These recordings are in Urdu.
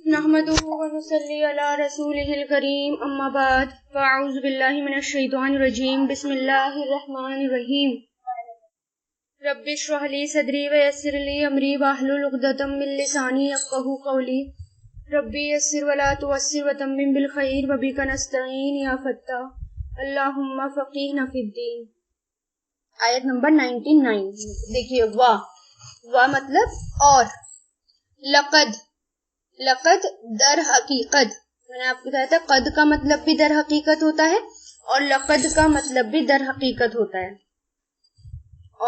نحمده ونصلي على رسوله الكريم اما بعد فاعوذ بالله من الشیطان الرجیم بسم اللہ الرحمن الرحیم رب اشرح لي صدری ويسر لي امری واحلل عقدۃ من لسانی یفقهوا قولی ربی یسر ولا تعسر وتمم بالخیر وبک نستعین یا فتاح اللہم فقہنا فی الدین۔ آیت نمبر 99 دیکھیے، وا مطلب اور، لقد در حقیقت، میں نے آپ کو بتایا تھا قد کا مطلب بھی در حقیقت ہوتا ہے اور لقد کا مطلب بھی در حقیقت ہوتا ہے۔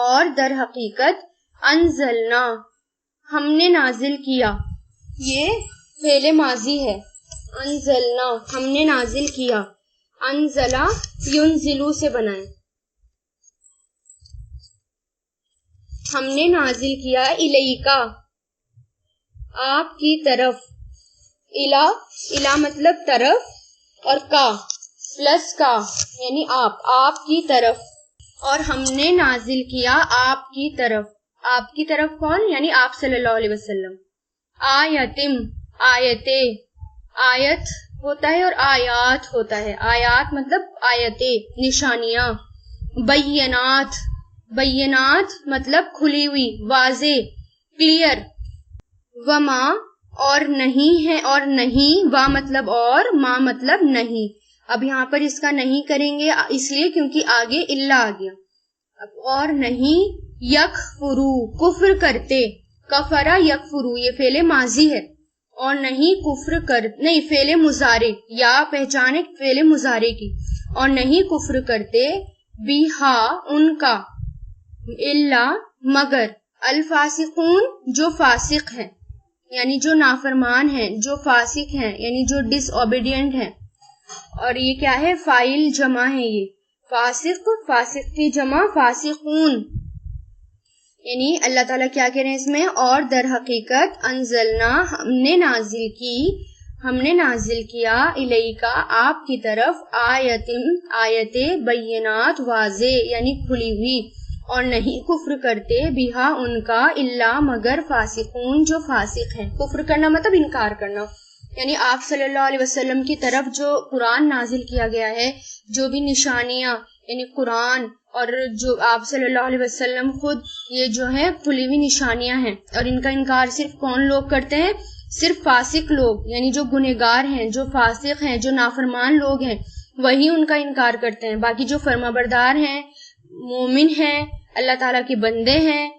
اور در حقیقت انزلنا، ہم نے نازل کیا، یہ فعل ماضی ہے۔ انزلنا ہم نے نازل کیا، انزلا ینزلو سے بنا ہے۔ ہم نے نازل کیا الیکا، آپ کی طرف، الا مطلب طرف اور کا پلس کا یعنی آپ کی طرف، اور ہم نے نازل کیا آپ کی طرف۔ آپ کی طرف کون؟ یعنی آپ صلی اللہ علیہ وسلم۔ آیتم، آیتے، آیت ہوتا ہے اور آیات ہوتا ہے۔ آیات مطلب آیتیں، نشانیاں۔ بینات، بینات مطلب کھلی ہوئی، واضح، کلیئر۔ وما اور نہیں ہے، اور نہیں، وا مطلب اور، ما مطلب نہیں۔ اب یہاں پر اس کا نہیں کریں گے اس لیے کیونکہ آگے الا آ گیا۔ اب اور نہیں، یکفرو کفر کرتے، کفرا یکفرو یہ فعل ماضی ہے، اور نہیں کفر نہیں فعل مضارع، یا پہچانے فعل مضارع کی، اور نہیں کفر کرتے بیہا ان کا، الا مگر، الفاسقون جو فاسق ہیں یعنی جو نافرمان ہیں، جو فاسق ہیں یعنی جو ڈس اوبیڈینٹ ہیں۔ اور یہ کیا ہے؟ فاعل جمع ہے، یہ فاسق، فاسق کی جمع فاسقون۔ یعنی اللہ تعالیٰ کیا کہہ رہے ہیں اس میں؟ اور در حقیقت انزلنا ہم نے نازل کی، ہم نے نازل کیا الیکا آپ کی طرف، آیت بینات واضح یعنی کھلی ہوئی، اور نہیں کفر کرتے بیہا ان کا، الا مگر فاسقون جو فاسق ہیں۔ کفر کرنا مطلب انکار کرنا، یعنی آپ صلی اللہ علیہ وسلم کی طرف جو قرآن نازل کیا گیا ہے، جو بھی نشانیاں یعنی قرآن، اور جو آپ صلی اللہ علیہ وسلم خود یہ جو ہے کھلی ہوئی نشانیاں ہیں، اور ان کا انکار صرف کون لوگ کرتے ہیں؟ صرف فاسق لوگ، یعنی جو گنہگار ہیں، جو فاسق ہیں، جو نافرمان لوگ ہیں، وہی ان کا انکار کرتے ہیں۔ باقی جو فرما بردار ہیں، مومن ہیں، اللہ تعالیٰ کے بندے ہیں،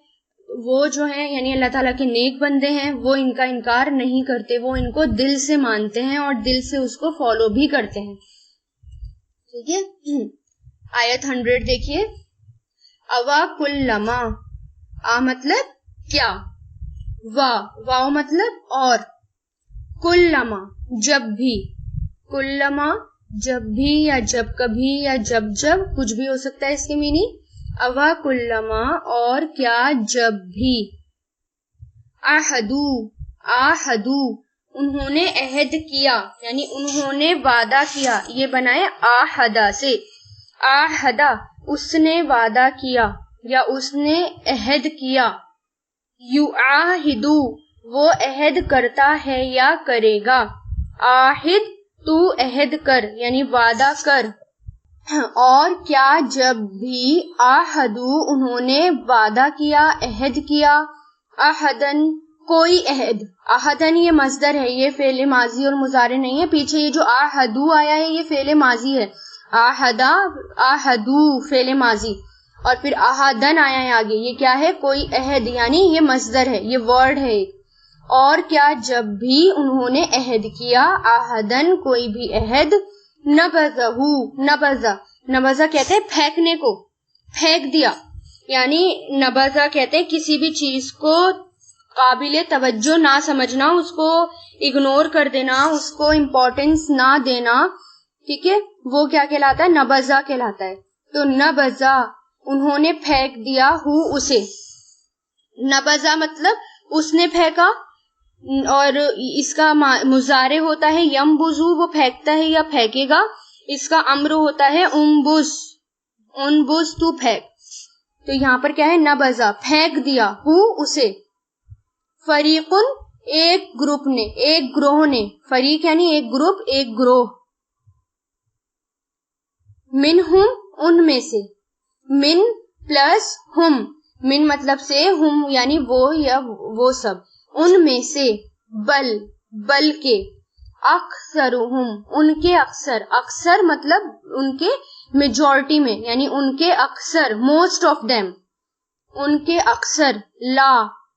وہ جو ہیں یعنی اللہ تعالیٰ کے نیک بندے ہیں، وہ ان کا انکار نہیں کرتے، وہ ان کو دل سے مانتے ہیں اور دل سے اس کو فالو بھی کرتے ہیں۔ ٹھیک ہے، آیت 100 دیکھیے، اوا کلما، آ مطلب کیا، واو مطلب اور، کلما جب بھی، کلما جب بھی یا جب کبھی یا جب کچھ بھی ہو سکتا ہے اس کی میننگ۔ اوا کلما اور کیا جب بھی، آہدو انہوں نے عہد کیا یعنی انہوں نے وعدہ کیا، یہ بنائے آہدا سے، آہدا اس نے وعدہ کیا یا اس نے عہد کیا، یعاہدو وہ عہد کرتا ہے یا کرے گا، آہد تو عہد کر یعنی وعدہ کر۔ اور کیا جب بھی، آہدو انہوں نے وعدہ کیا، عہد کیا، احدن کوئی عہد، احدن یہ مصدر ہے، یہ فعل ماضی اور مضارع نہیں ہے۔ پیچھے یہ جو آہدو آیا ہے یہ فعل ماضی ہے، آہدا آہدو فعل ماضی، اور پھر احدن آیا ہے آگے، یہ کیا ہے؟ کوئی عہد، یعنی یہ مصدر ہے، یہ ورڈ ہے۔ اور کیا جب بھی انہوں نے عہد کیا، آہدن کوئی بھی عہد، نبذہ کہتے ہیں پھینکنے کو، پھینک دیا، یعنی نبذہ کہتے ہیں کسی بھی چیز کو قابل توجہ نہ سمجھنا، اس کو اگنور کر دینا، اس کو امپورٹنس نہ دینا، ٹھیک ہے، وہ کیا کہلاتا ہے؟ نبذہ کہلاتا ہے۔ تو نبذہ انہوں نے پھینک دیا، اسے، نبذہ مطلب اس نے پھینکا، اور اس کا مضارع ہوتا ہے ینبذو وہ پھینکتا ہے یا پھینکے گا، اس کا امر ہوتا ہے انبذ تو پھینک۔ تو یہاں پر کیا ہے؟ نبذہ پھینک دیا، اسے۔ فریقن ایک گروپ نے، ایک گروہ نے، فریق یعنی ایک گروپ، ایک گروہ، منہم ان میں سے، من پلس ہم، من مطلب سے، ہم یعنی وہ یا وہ سب، ان میں سے، بلکہ، اکثرہم ان کے اکثر، اکثر مطلب ان کے میجورٹی میں یعنی ان کے اکثر، موسٹ آف دیم، ان کے اکثر، لا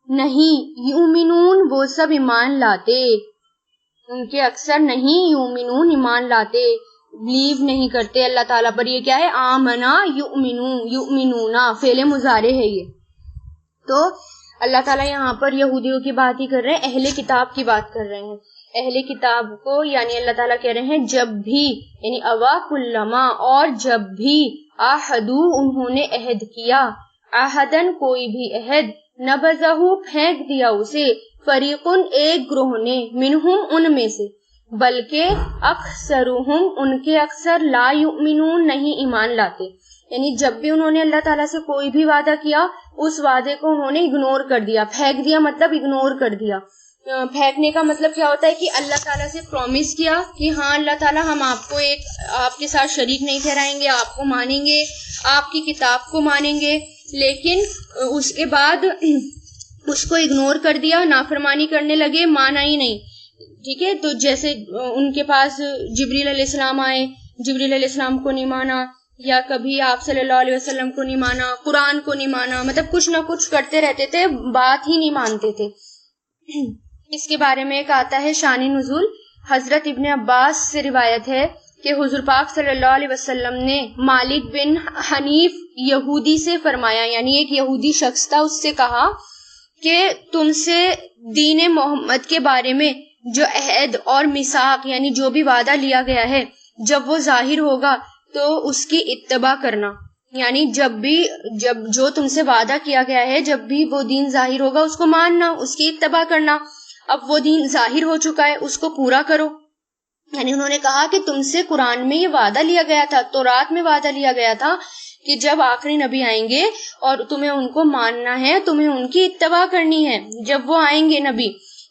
نہیں، یؤمنون وہ سب ایمان لاتے، ان کے اکثر نہیں، یؤمنون ایمان لاتے، بلیو نہیں کرتے اللہ تعالیٰ پر. یہ کیا ہے؟ آمنا یؤمنو، یؤمنونا فعل مضارع ہے یہ. تو اللہ تعالیٰ یہاں پر یہودیوں کی بات ہی کر رہے ہیں، اہل کتاب کی بات کر رہے ہیں. اہل کتاب کو یعنی اللہ تعالیٰ کہہ رہے ہیں جب بھی، یعنی اوا کلما، اور جب بھی، آہدو انہوں نے عہد کیا، آہدن کوئی بھی عہد، نبذہ پھینک دیا اسے، فریقن ایک گروہ نے، منہم ان میں سے، بلکہ اکثرہم ان کے اکثر، لا یؤمنون نہیں ایمان لاتے. یعنی جب بھی انہوں نے اللہ تعالیٰ سے کوئی بھی وعدہ کیا، اس وعدے کو انہوں نے اگنور کر دیا. پھینک دیا مطلب اگنور کر دیا. پھینکنے کا مطلب کیا ہوتا ہے کہ اللہ تعالیٰ سے پرومس کیا کہ ہاں اللہ تعالیٰ ہم آپ کو آپ کے ساتھ شریک نہیں ٹھہرائیں گے، آپ کو مانیں گے، آپ کی کتاب کو مانیں گے، لیکن اس کے بعد اس کو اگنور کر دیا، نافرمانی کرنے لگے، مانا ہی نہیں. ٹھیک ہے، تو جیسے ان کے پاس جبریل علیہ السلام آئے، جبریل علیہ السلام کو نہیں مانا، یا کبھی آپ صلی اللہ علیہ وسلم کو نہیں مانا، قرآن کو نہیں مانا، مطلب کچھ نہ کچھ کرتے رہتے تھے، بات ہی نہیں مانتے تھے. اس کے بارے میں ایک آتا ہے شان نزول. حضرت ابن عباس سے روایت ہے کہ حضور پاک صلی اللہ علیہ وسلم نے مالک بن حنیف یہودی سے فرمایا، یعنی ایک یہودی شخص تھا، اس سے کہا کہ تم سے دین محمد کے بارے میں جو عہد اور میثاق یعنی جو بھی وعدہ لیا گیا ہے، جب وہ ظاہر ہوگا تو اس کی اتباع کرنا. یعنی جب جو تم سے وعدہ کیا گیا ہے، جب بھی وہ دین ظاہر ہوگا اس کو ماننا، اس کی اتباع کرنا. اب وہ دین ظاہر ہو چکا ہے، اس کو پورا کرو. یعنی انہوں نے کہا کہ تم سے قرآن میں یہ وعدہ لیا گیا تھا، تورات میں وعدہ لیا گیا تھا کہ جب آخری نبی آئیں گے اور تمہیں ان کو ماننا ہے، تمہیں ان کی اتباع کرنی ہے. جب وہ آئیں گے نبی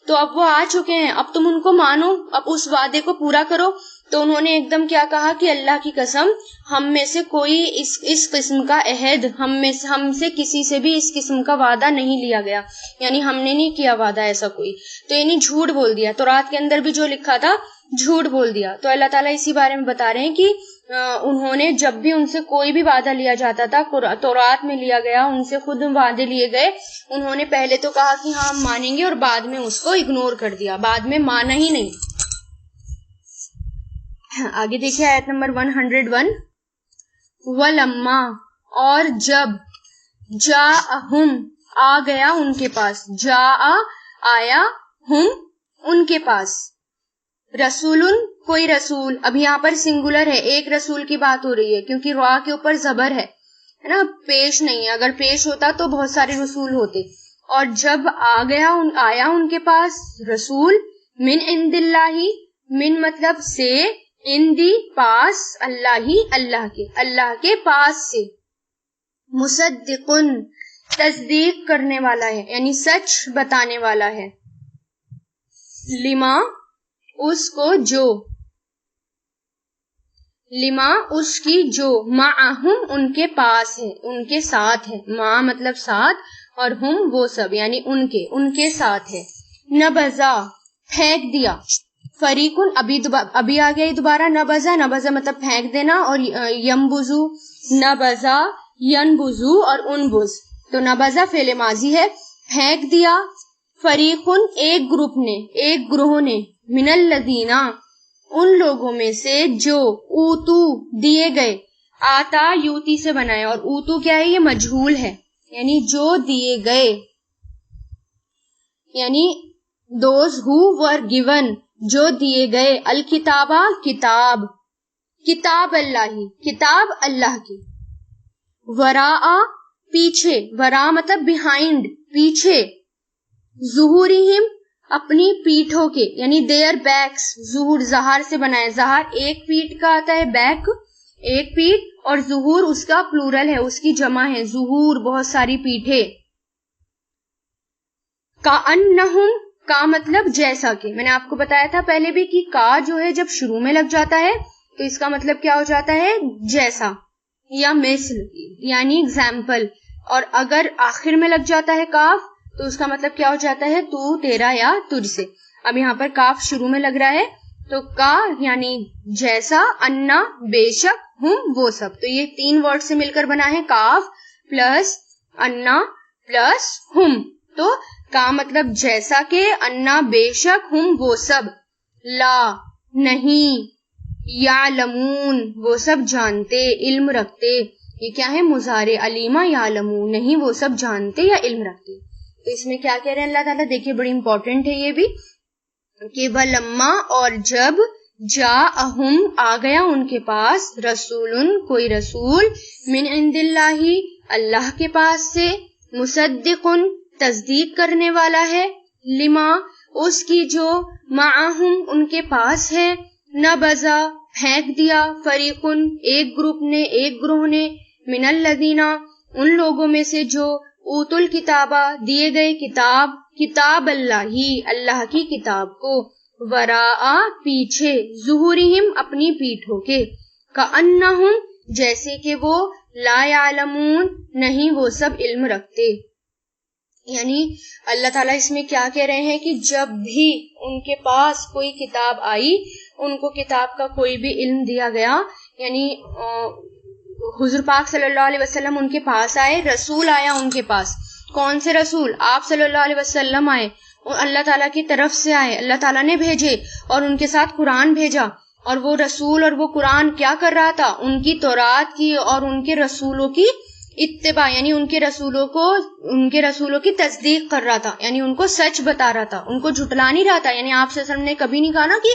تو اب وہ آ چکے ہیں، اب تم ان کو مانو، اب اس وعدے کو پورا کرو. تو انہوں نے ایک دم کیا کہا کہ اللہ کی قسم، ہم میں سے کوئی اس قسم کا عہد، ہم سے کسی سے بھی اس قسم کا وعدہ نہیں لیا گیا، یعنی ہم نے نہیں کیا وعدہ ایسا کوئی. تو یعنی جھوٹ بول دیا، تورات کے اندر بھی جو لکھا تھا جھوٹ بول دیا. تو اللہ تعالیٰ اسی بارے میں بتا رہے ہیں کہ انہوں نے جب بھی ان سے کوئی بھی وعدہ لیا جاتا تھا، تورات میں لیا گیا، ان سے خود وعدے لیے گئے، انہوں نے پہلے تو کہا کہ ہاں ہم مانیں گے، اور بعد میں اس کو اگنور کر دیا، بعد میں مانا ہی نہیں. آگے دیکھیں آیت نمبر 101. وَلَمَّا اور جب، جاءہم آ گیا ان کے پاس، جاء آیا، ہم ان کے پاس، رسول کوئی رسول. اب یہاں پر سنگولر ہے، ایک رسول کی بات ہو رہی ہے کیونکہ را کے اوپر زبر ہے نا، پیش نہیں ہے. اگر پیش ہوتا تو بہت سارے رسول ہوتے. اور جب آیا ان کے پاس رسول، من عند اللہ، من مطلب سے، اندی پاس، اللہ کے پاس سے، مصدقن تصدیق کرنے والا ہے یعنی سچ بتانے والا ہے، لما اس کو جو، لما اس کی جو، معہم ان کے پاس ہے، ان کے ساتھ ہے، مع مطلب ساتھ، اور ہم وہ سب یعنی ان کے ساتھ ہے. نبذا پھینک دیا، فریقن ابھی آ گیا دوبارہ، نبذا مطلب پھینک دینا، اور ینبذو، نبذا، ینبذو اور انبذ. تو نبذا فعل ماضی ہے، پھینک دیا، فریقن ایک گروہ نے، من الذین ان لوگوں میں سے جو، اوتو دیے گئے، آتا یوتی سے بنایا، اور اوتو کیا ہے؟ یہ مجہول ہے، یعنی جو دیے گئے، یعنی دوز who were given جو دیے گئے، الکتابہ کتاب اللہ کی، وراء پیچھے، وراء مطلب بیہائنڈ پیچھے، ظہورہم اپنی پیٹھوں کے، یعنی دیئر بیکس، ظہور ظہار سے بنایا، ظہار ایک پیٹ کا آتا ہے، بیک ایک پیٹ، اور ظہور اس کا پلورل ہے، اس کی جمع ہے، ظہور بہت ساری پیٹھیں. کا مطلب جیسا کہ، میں نے آپ کو بتایا تھا پہلے بھی کہ کا جو ہے جب شروع میں لگ جاتا ہے تو اس کا مطلب کیا ہو جاتا ہے؟ جیسا یا مثل یعنی اگزامپل، اور اگر آخر میں لگ جاتا ہے کاف تو اس کا مطلب کیا ہو جاتا ہے؟ تو، تیرا یا تجھ سے۔ اب یہاں پر کاف شروع میں لگ رہا ہے تو کا یعنی جیسا، انا بے شک، ہم وہ سب، تو یہ 3 ورڈ سے مل کر بنا ہے کاف پلس انا پلس ہم، تو کا مطلب جیسا کہ، انا بے شک، ہم وہ سب، لا نہیں، یعلمون وہ سب جانتے، علم رکھتے، یہ کیا ہے؟ مضارع، علیما یعلمون، نہیں وہ سب جانتے یا علم رکھتے۔ تو اس میں کیا کہہ رہے ہیں اللہ تعالیٰ؟ دیکھیے بڑی امپورٹنٹ ہے یہ بھی، کہ وَلَمَّا اور جب، جاءہم آ گیا ان کے پاس، رسول کوئی رسول، من عند اللہ اللہ کے پاس سے، مصدق تصدیق کرنے والا ہے، لما اس کی جو، معہم ان کے پاس ہے، نبذا پھینک دیا، فریقن ایک گروپ نے، ایک گروہ نے، من الذین ان لوگوں میں سے جو، اوت الکتابہ دیے گئے کتاب، کتاب اللہ ہی اللہ کی کتاب کو، وراء پیچھے، ظہورہم اپنی پیٹھوں کے، کأنہم جیسے کہ وہ، لا یعلمون نہیں وہ سب علم رکھتے۔ یعنی اللہ تعالیٰ اس میں کیا کہہ رہے ہیں کہ جب بھی ان کے پاس کوئی کتاب آئی، ان کو کتاب کا کوئی بھی علم دیا گیا، یعنی حضور پاک صلی اللہ علیہ وسلم ان کے پاس آئے، رسول آیا ان کے پاس، کون سے رسول؟ آپ صلی اللہ علیہ وسلم آئے، اللہ تعالیٰ کی طرف سے آئے، اللہ تعالیٰ نے بھیجے اور ان کے ساتھ قرآن بھیجا، اور وہ رسول اور وہ قرآن کیا کر رہا تھا؟ ان کی تورات کی اور ان کے رسولوں کی اتباع، یعنی ان کے رسولوں کی تصدیق کر رہا تھا، یعنی ان کو سچ بتا رہا تھا، ان کو جھٹلا نہیں رہا تھا۔ یعنی آپ صلی اللہ علیہ وسلم نے کبھی نہیں کہا نا کہ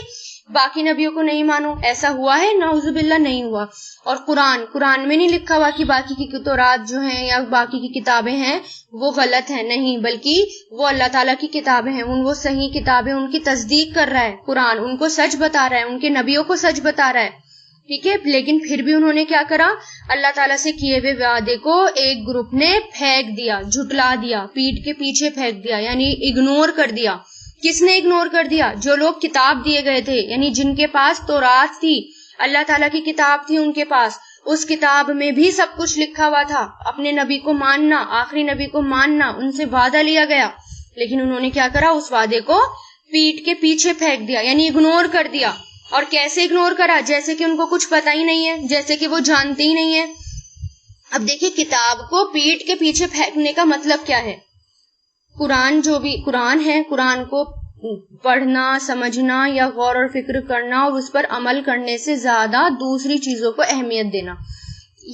باقی نبیوں کو نہیں مانو، ایسا ہوا ہے؟ نعوذ باللہ نہیں ہوا۔ اور قرآن میں نہیں لکھا ہوا کہ باقی کی تورات جو ہیں یا باقی کی کتابیں ہیں وہ غلط ہیں، نہیں، بلکہ وہ اللہ تعالیٰ کی کتابیں ہیں، وہ صحیح کتابیں، ان کی تصدیق کر رہا ہے قرآن، ان کو سچ بتا رہا ہے، ان کے نبیوں کو سچ بتا رہا ہے، ٹھیک ہے۔ لیکن پھر بھی انہوں نے کیا کرا؟ اللہ تعالیٰ سے کیے ہوئے وعدے کو ایک گروپ نے پھینک دیا، جھٹلا دیا، پیٹ کے پیچھے پھینک دیا، یعنی اگنور کر دیا۔ کس نے اگنور کر دیا؟ جو لوگ کتاب دیے گئے تھے، یعنی جن کے پاس تورات تھی، اللہ تعالیٰ کی کتاب تھی ان کے پاس، اس کتاب میں بھی سب کچھ لکھا ہوا تھا، اپنے نبی کو ماننا، آخری نبی کو ماننا، ان سے وعدہ لیا گیا، لیکن انہوں نے کیا کرا؟ اس وعدے کو پیٹ کے پیچھے پھینک دیا، یعنی اگنور کر دیا۔ اور کیسے اگنور کرا؟ جیسے کہ ان کو کچھ پتہ ہی نہیں ہے، جیسے کہ وہ جانتے ہی نہیں ہے۔ اب دیکھیں کتاب کو پیٹ کے پیچھے پھینکنے کا مطلب کیا ہے؟ قرآن جو بھی قرآن ہے، قرآن کو پڑھنا، سمجھنا یا غور اور فکر کرنا اور اس پر عمل کرنے سے زیادہ دوسری چیزوں کو اہمیت دینا،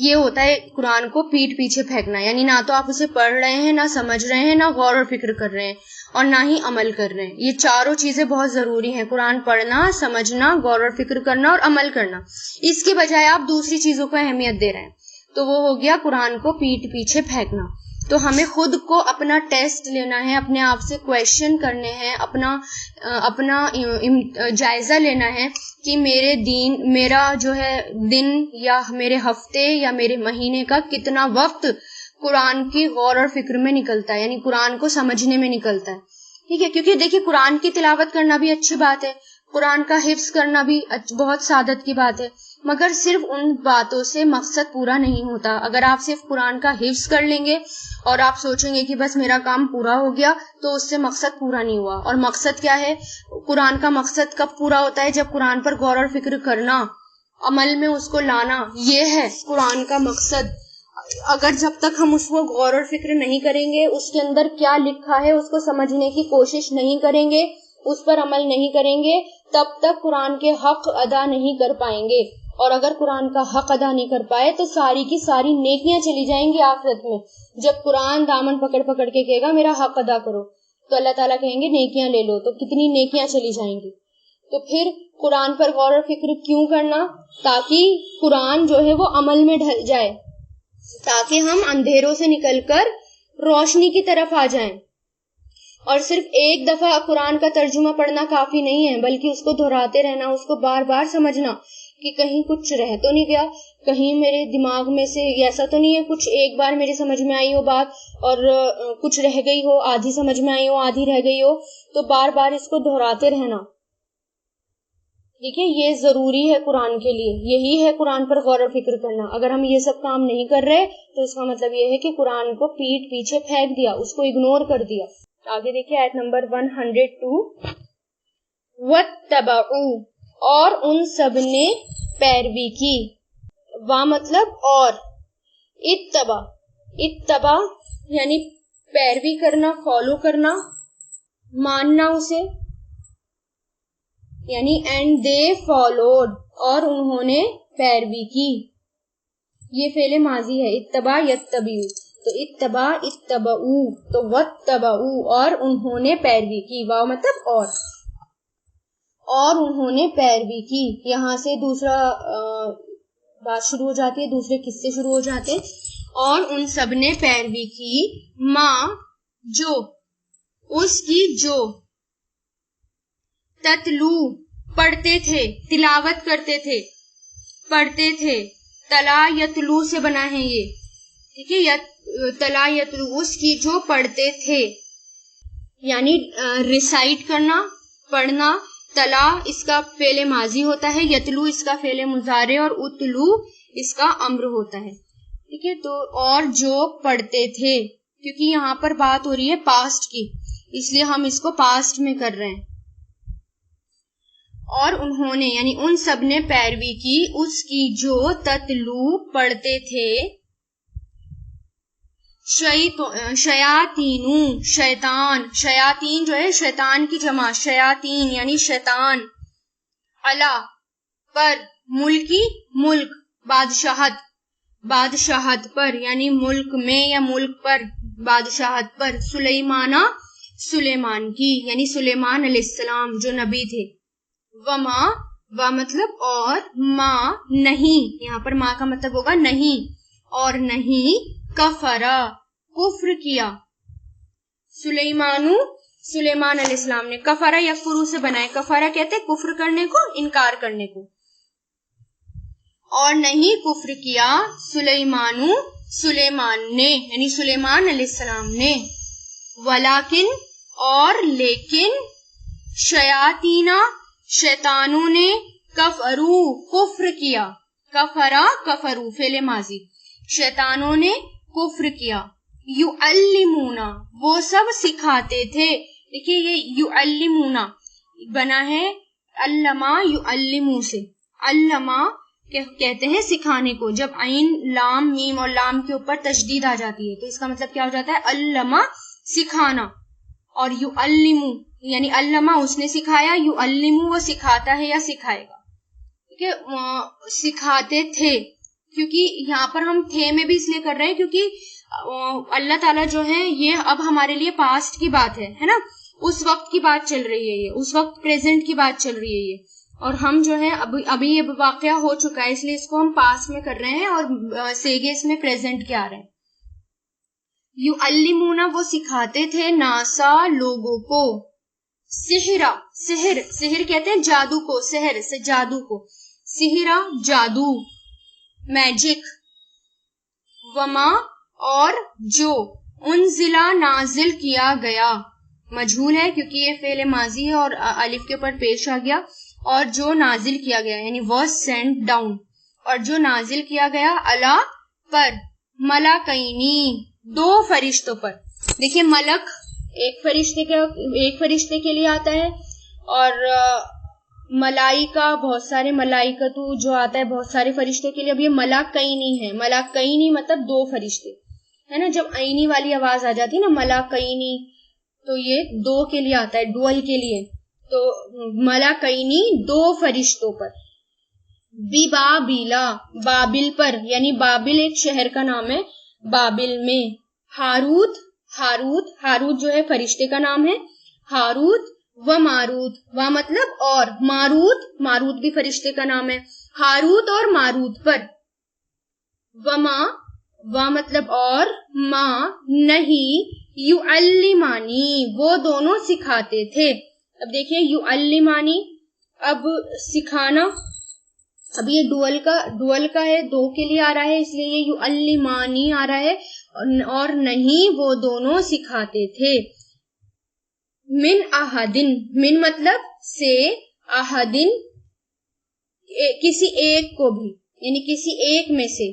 یہ ہوتا ہے قرآن کو پیٹ پیچھے پھینکنا۔ یعنی نہ تو آپ اسے پڑھ رہے ہیں، نہ سمجھ رہے ہیں، نہ غور اور فکر کر رہے ہیں، اور نہ ہی عمل کر رہے ہیں۔ یہ چاروں چیزیں بہت ضروری ہیں، قرآن پڑھنا، سمجھنا، غور اور فکر کرنا اور عمل کرنا۔ اس کے بجائے آپ دوسری چیزوں کو اہمیت دے رہے ہیں، تو وہ ہو گیا قرآن کو پیٹ پیچھے پھینکنا۔ تو ہمیں خود کو اپنا ٹیسٹ لینا ہے، اپنے آپ سے کویشچن کرنے ہیں، اپنا جائزہ لینا ہے کہ میرا جو ہے دن یا میرے ہفتے یا میرے مہینے کا کتنا وقت قرآن کی غور اور فکر میں نکلتا ہے، یعنی قرآن کو سمجھنے میں نکلتا ہے، ٹھیک ہے۔ کیونکہ دیکھیے قرآن کی تلاوت کرنا بھی اچھی بات ہے، قرآن کا حفظ کرنا بھی بہت سعادت کی بات ہے، مگر صرف ان باتوں سے مقصد پورا نہیں ہوتا۔ اگر آپ صرف قرآن کا حفظ کر لیں گے اور آپ سوچیں گے کہ بس میرا کام پورا ہو گیا، تو اس سے مقصد پورا نہیں ہوا۔ اور مقصد کیا ہے؟ قرآن کا مقصد کب پورا ہوتا ہے؟ جب قرآن پر غور اور فکر کرنا، عمل میں اس کو لانا، یہ ہے قرآن کا مقصد۔ اگر جب تک ہم اس کو غور اور فکر نہیں کریں گے، اس کے اندر کیا لکھا ہے اس کو سمجھنے کی کوشش نہیں کریں گے، اس پر عمل نہیں کریں گے، تب تک قرآن کے حق ادا نہیں کر پائیں گے۔ اور اگر قرآن کا حق ادا نہیں کر پائے تو ساری کی ساری نیکیاں چلی جائیں گی آخرت میں۔ جب قرآن دامن پکڑ پکڑ کے کہے گا میرا حق ادا کرو، تو اللہ تعالیٰ کہیں گے نیکیاں لے لو، تو کتنی نیکیاں چلی جائیں گی۔ تو پھر قرآن پر غور اور فکر کیوں کرنا؟ تاکہ قرآن جو ہے وہ عمل میں ڈھل جائے، تاکہ ہم اندھیروں سے نکل کر روشنی کی طرف آ جائیں۔ اور صرف ایک دفعہ قرآن کا ترجمہ پڑھنا کافی نہیں ہے، بلکہ اس کو دہراتے رہنا، اس کو بار بار سمجھنا کہ کہیں کچھ رہ تو نہیں گیا، کہیں میرے دماغ میں سے ایسا تو نہیں ہے کچھ ایک بار میرے سمجھ میں آئی ہو بات اور کچھ رہ گئی ہو, آدھی سمجھ میں آئی ہو آدھی رہ گئی ہو, تو بار بار اس کو دہراتے رہنا. دیکھیں یہ ضروری ہے قرآن کے لیے, یہی ہے قرآن پر غور و فکر کرنا. اگر ہم یہ سب کام نہیں کر رہے تو اس کا مطلب یہ ہے کہ قرآن کو پیٹ پیچھے پھینک دیا, اس کو اگنور کر دیا. آگے دیکھیں آیت نمبر 102. وَاتَّبَعُوا, اور ان سب نے پیروی کی. وا مطلب اور, اتبع یعنی پیروی کرنا, فالو کرنا, ماننا اسے, یعنی اینڈ دے فالوڈ, اور انہوں نے پیروی کی. یہ فعل ماضی ہے, اتبع یتبعو, تو اتبع اتبعو, تو واتبعو اور انہوں نے پیروی کی. واو مطلب اور انہوں نے پیروی کی. یہاں سے دوسرا بات شروع ہو جاتی ہے, دوسرے قصے شروع ہو جاتے. اور ان سب نے پیروی کی ماں جو, اس کی جو, تتلو پڑھتے تھے, تلاوت کرتے تھے, پڑھتے تھے. تلا یتلو سے بنا ہے یہ, ٹھیک ہے, تلا یتلو اس کی جو پڑھتے تھے, یعنی ریسائٹ کرنا, پڑھنا. تلا اس کا فعل ماضی ہوتا ہے, یتلو اس کا فعل مضارع, اور اتلو اس کا امر ہوتا ہے. ٹھیک ہے, تو اور جو پڑھتے تھے, کیونکہ یہاں پر بات ہو رہی ہے پاسٹ کی, اس لیے ہم اس کو پاسٹ میں کر رہے ہیں. اور انہوں نے یعنی ان سب نے پیروی کی اس کی جو تتلو پڑھتے تھے, شیاطینو شیطان, شیاطین جو ہے شیطان کی جمع, شیاطین یعنی شیطان. علا پر, ملکی ملک, بادشاہت پر یعنی ملک میں یا ملک پر, بادشاہت پر. سلیمانہ سلیمان کی یعنی سلیمان علیہ السلام جو نبی تھے. وما, وا مطلب اور, ما نہیں, یہاں پر ما کا مطلب ہوگا نہیں, اور نہیں, کفرا کفر کیا. سلیمان علیہ السلام نے, کفرا یکفرو سے بنائے, کفرا کہتے ہیں کفر کرنے کو, انکار کرنے کو, اور نہیں کفر کیا سلیمان نے یعنی سلیمان علیہ السلام نے. ولیکن اور لیکن, شیاطینہ شیطانوں نے, کفرو کفر کیا, کفرا کفرو فعل ماضی, شیطانوں نے کفر کیا. یعلمونا وہ سب سکھاتے تھے. دیکھیے یہ یعلمونا بنا ہے علما یعلمو سے, علما کہتے ہیں سکھانے کو. جب عین لام میم اور لام کے اوپر تشدید آ جاتی ہے تو اس کا مطلب کیا ہو جاتا ہے, علما سکھانا, اور یعلمو یعنی علما اس نے سکھایا, یعلمو وہ سکھاتا ہے یا سکھائے گا. ٹھیک ہے, سکھاتے تھے, کیونکہ یہاں پر ہم تھے میں بھی اس لیے کر رہے ہیں کیونکہ اللہ تعالیٰ جو ہے یہ اب ہمارے لیے پاسٹ کی بات ہے نا, اس وقت کی بات چل رہی ہے, یہ اس وقت پریزنٹ کی بات چل رہی ہے یہ, اور ہم جو ہے ابھی یہ واقعہ ہو چکا ہے, اس لیے اس کو ہم پاسٹ میں کر رہے ہیں اور سیگے اس میں پریزنٹ کے آ رہے ہیں. یعلمونا وہ سکھاتے تھے, ناسا لوگوں کو, سحر کہتے ہیں جادو کو, سحر سے جادو کو, سحرا جادو, میجک. وما اور جو, انزلا نازل کیا گیا, مجھول ہے کیونکہ یہ فعل ماضی ہے اور الف کے اوپر پیش آ گیا, اور جو نازل کیا گیا یعنی واز سینٹ ڈاؤن, اور جو نازل کیا گیا علا پر, ملکینی دو فرشتوں پر. دیکھیے ملک ایک فرشتے کے لیے آتا ہے, اور ملائکہ بہت سارے, ملائکتو جو آتا ہے بہت سارے فرشتوں کے لیے. اب یہ ملکینی ہے, ملکینی مطلب دو فرشتے ہے نا, جب عینی والی آواز آ جاتی ہے نا ملکینی تو یہ دو کے لیے آتا ہے, ڈوئل کے لیے. تو ملکینی دو فرشتوں پر. بابیلا بابل پر یعنی بابل ایک شہر کا نام ہے, بابل میں. ہاروت جو ہے فرشتے کا نام ہے, ہاروت و ماروت, و مطلب اور, ماروت بھی فرشتے کا نام ہے, ہاروت اور ماروت پر. وما و مطلب اور, ما نہیں, یعلمانی وہ دونوں سکھاتے تھے. اب دیکھیں یعلمانی, اب سکھانا, اب یہ ڈوئل کا ہے، دو کے لیے آ رہا ہے، اس لیے یہ یعلمانی آ رہا ہے، اور نہیں وہ دونوں سکھاتے تھے. من احدن، من مطلب سے، احدن کسی ایک کو بھی، یعنی کسی ایک میں سے،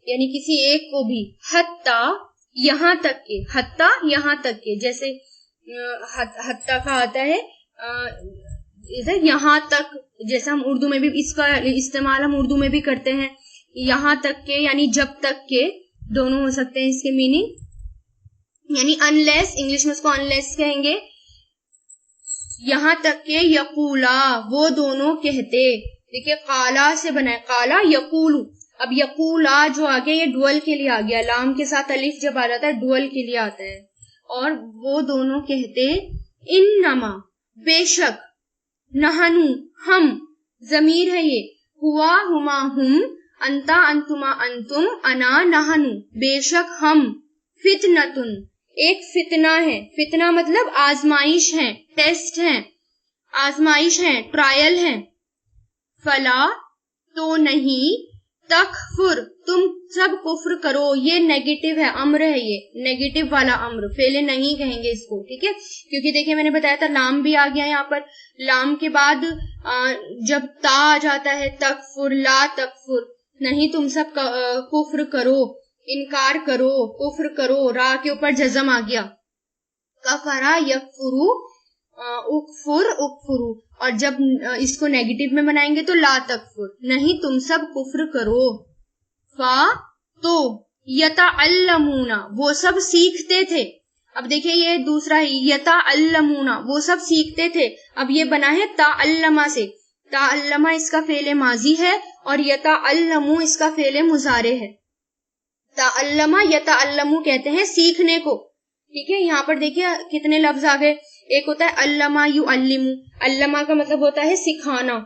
یعنی کسی ایک کو بھی، حتی یہاں تک کے، حتی یہاں تک کے، جیسے حتی کا آتا ہے یہاں تک، جیسے ہم اردو میں بھی اس کا استعمال ہم اردو میں بھی کرتے ہیں، یہاں تک کے یعنی جب تک کے، دونوں ہو سکتے ہیں اس کے میننگ، یعنی انلیس، انگلش میں اس کو انلیس کہیں گے. یہاں تک کہ یقولا وہ دونوں کہتے، دیکھیے قالا سے بنا ہے، قالا یقولو. اب یقولا جو آ گیا یہ ڈوئل کے لیے آ گیا، لام کے ساتھ الف جب آ جاتا ہے ڈوئل کے لیے آتا ہے. اور وہ دونوں کہتے، انما بے شک، نحنو ہم، ضمیر ہے یہ، ہوا ہما ہم، انتا انتما انتم، انا نحنو بے شک ہم، فتنتن ایک فتنہ ہے، فتنہ مطلب آزمائش ہے، ٹیسٹ ہے، آزمائش ہے، ٹرائل ہے. فلا تو نہیں، تکفر تم سب کفر کرو، یہ نیگیٹو ہے، امر ہے، یہ نیگیٹو والا امر، فعل نہیں کہیں گے اس کو، ٹھیک ہے، کیونکہ دیکھیں میں نے بتایا تھا لام بھی آ گیا یہاں پر، لام کے بعد جب تا آ جاتا ہے، تکفر، لا تکفر، نہیں تم سب کفر کرو، انکار کرو، کفر کرو، را کے اوپر جزم آ گیا، کفرا یکفرو، اکفر اکفرو، اور جب اس کو نیگیٹو میں بنائیں گے تو لا تکفر، نہیں تم سب کفر کرو. فا تو یتعلمون وہ سب سیکھتے تھے. اب دیکھیں یہ دوسرا ہی یتعلمون وہ سب سیکھتے تھے، اب یہ بنا ہے تعلمہ سے، تعلمہ اس کا فعل ماضی ہے اور یتعلمو اس کا فعل مضارع ہے. تعلمہ یتعلمو کہتے ہیں سیکھنے کو، ٹھیک ہے. یہاں پر دیکھیے کتنے لفظ آ گئے، ایک ہوتا ہے علمہ یعلمو، علمہ کا مطلب ہوتا ہے سکھانا،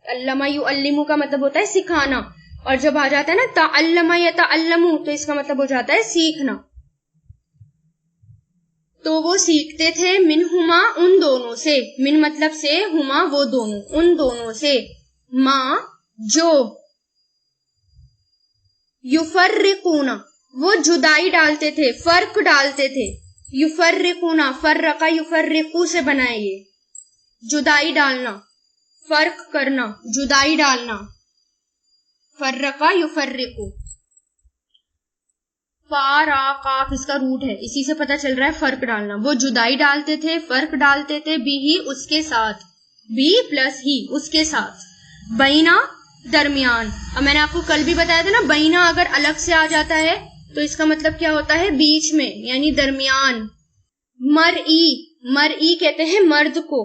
علمہ یعلمو کا مطلب ہوتا ہے سکھانا، اور جب آ جاتا ہے نا تعلمہ یتعلمو تو اس کا مطلب ہو جاتا ہے سیکھنا. تو وہ سیکھتے تھے، منہما ان دونوں سے، من مطلب سے، ہما وہ دونوں، ان دونوں سے، ما جو، یفرقون وہ جدائی ڈالتے تھے، فرق ڈالتے تھے، یفرقون فرقا یفرقو سے بنائے، یہ جدائی ڈالنا، فرق کرنا، جدائی ڈالنا، فرقا یفرقو. فا را قاف اس کا روٹ ہے، اسی سے پتہ چل رہا ہے فرق ڈالنا. وہ جدائی ڈالتے تھے، فرق ڈالتے تھے، بھی ہی اس کے ساتھ، بی پلس ہی اس کے ساتھ، بینا درمیان. اب میں نے آپ کو کل بھی بتایا تھا نا، بینا اگر الگ سے آ جاتا ہے تو اس کا مطلب کیا ہوتا ہے، بیچ میں یعنی درمیان. مرئی، مرئی کہتے ہیں مرد کو،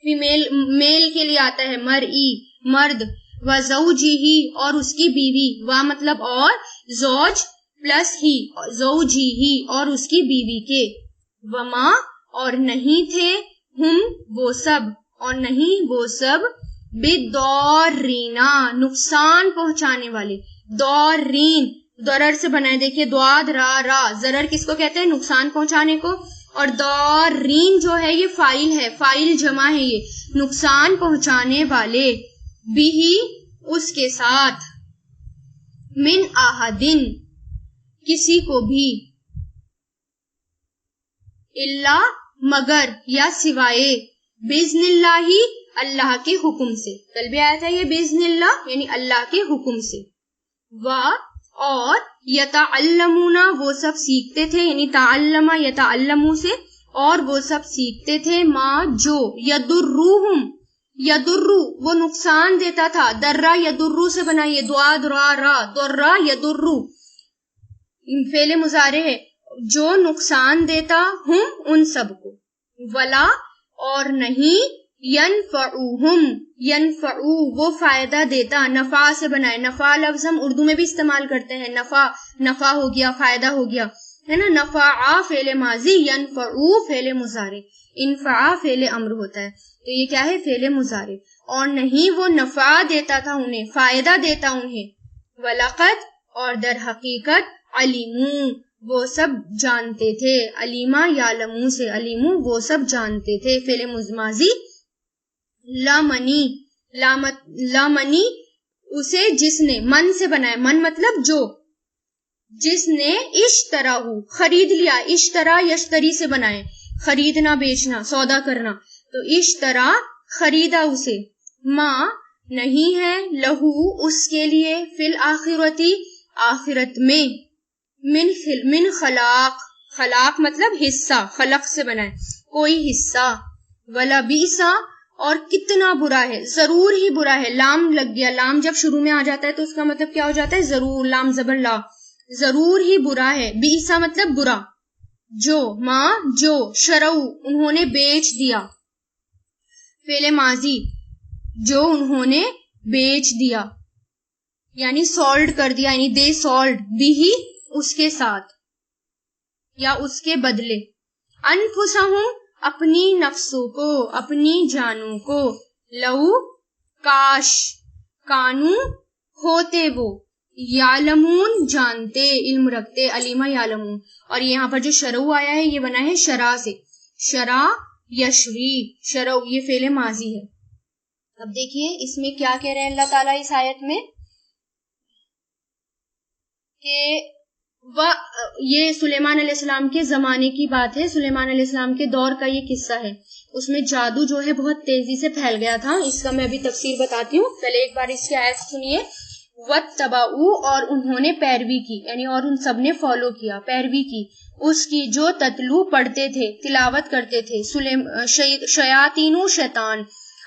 فیمیل میل کے لیے آتا ہے مرئی مرد. وزوجہی اور اس کی بیوی، وا مطلب اور، زوج پلس ہی زوجہی اور اس کی بیوی کے. وما اور نہیں تھے، ہم وہ سب، اور نہیں وہ سب، بدورینا نقصان پہنچانے والے، دورین ضرر سے بنائے، دیکھیے دواد را را، ضرر کس کو کہتے ہیں، نقصان پہنچانے کو، اور دورین جو ہے یہ فاعل ہے، فاعل جمع ہے، یہ نقصان پہنچانے والے، بھی اس کے ساتھ، من احدن کسی کو بھی، الا مگر یا سوائے، باذن اللہ اللہ کے حکم سے. کل بھی آیا تھا یہ باذن اللہ یعنی اللہ کے حکم سے. اور یتعلمون وہ سب سیکھتے تھے، یعنی تعلمہ یتعلمو سے، اور وہ سب سیکھتے تھے، ما جو، یدروہم، یدرو وہ نقصان دیتا تھا، درہ یدرو سے بنائیے، دعا درا را، درہ یدرو فعل مضارع ہے، جو نقصان دیتا، ہم ان سب کو، ولا اور نہیں، ینفعوہم، ینفعو وہ فائدہ دیتا، نفع سے بنائے، نفع لفظ ہم اردو میں بھی استعمال کرتے ہیں، نفع، نفع ہو گیا، فائدہ ہو گیا ہے نا. نفع فعل ماضی، ینفعو فعل مضارع، انفع فعل امر ہوتا ہے، تو یہ کیا ہے، فعل مضارع. اور نہیں وہ نفع دیتا تھا انہیں، فائدہ دیتا انہیں، ولقد اور در حقیقت، علیمو وہ سب جانتے تھے، علیما یعلمو سے، علیمو وہ سب جانتے تھے، فعل ماضی. لامنی، لامنی اسے جس نے، من سے بنا ہے، من مطلب جو، جس نے اشترا خرید لیا، اشترا یشتری سے بنا ہے، خریدنا بیچنا سودا کرنا، تو اشترا خریدا اسے، ماں نہیں ہے، لہو اس کے لیے، فی الآخرتی آخرت میں، من خلاق، خلاق مطلب حصہ، خلق سے بنا ہے کوئی حصہ، ولا بیسا اور کتنا برا ہے، ضرور ہی برا ہے، لام لگ گیا، لام جب شروع میں آ جاتا ہے تو اس کا مطلب کیا ہو جاتا ہے؟ ضرور، لام زبر لا، ضرور ہی برا ہے، بیسا مطلب برا، جو، ماں جو، شرعو انہوں نے بیچ دیا، فعل ماضی، جو انہوں نے بیچ دیا، یعنی سولڈ کر دیا، یعنی دے سولڈ بھی اس کے ساتھ یا اس کے بدلے، انفسہم اپنی نفسوں کو، اپنی جانوں کو، لو کاش، کانو ہوتے وہ، یعلمون جانتے، علم رکھتے، علیمہ یعلمون، اور یہاں پر جو شرعو آیا ہے یہ بنا ہے شرع سے، شرع یشری، شرع یہ فعل ماضی ہے۔ اب دیکھیے اس میں کیا کہہ رہے ہیں اللہ تعالیٰ اس آیت میں کہ یہ سلیمان علیہ السلام کے زمانے کی بات ہے، سلیمان علیہ السلام کے دور کا یہ قصہ ہے، اس میں جادو جو ہے بہت تیزی سے پھیل گیا تھا، اس کا میں ابھی تفسیر بتاتی ہوں، پہلے ایک بار اس کی آیت سنیے، وَاتَّبَعُوا اور انہوں نے پیروی کی، یعنی اور ان سب نے فالو کیا، پیروی کی، اس کی جو تتلو پڑھتے تھے، تلاوت کرتے تھے، شیاطین شیطان،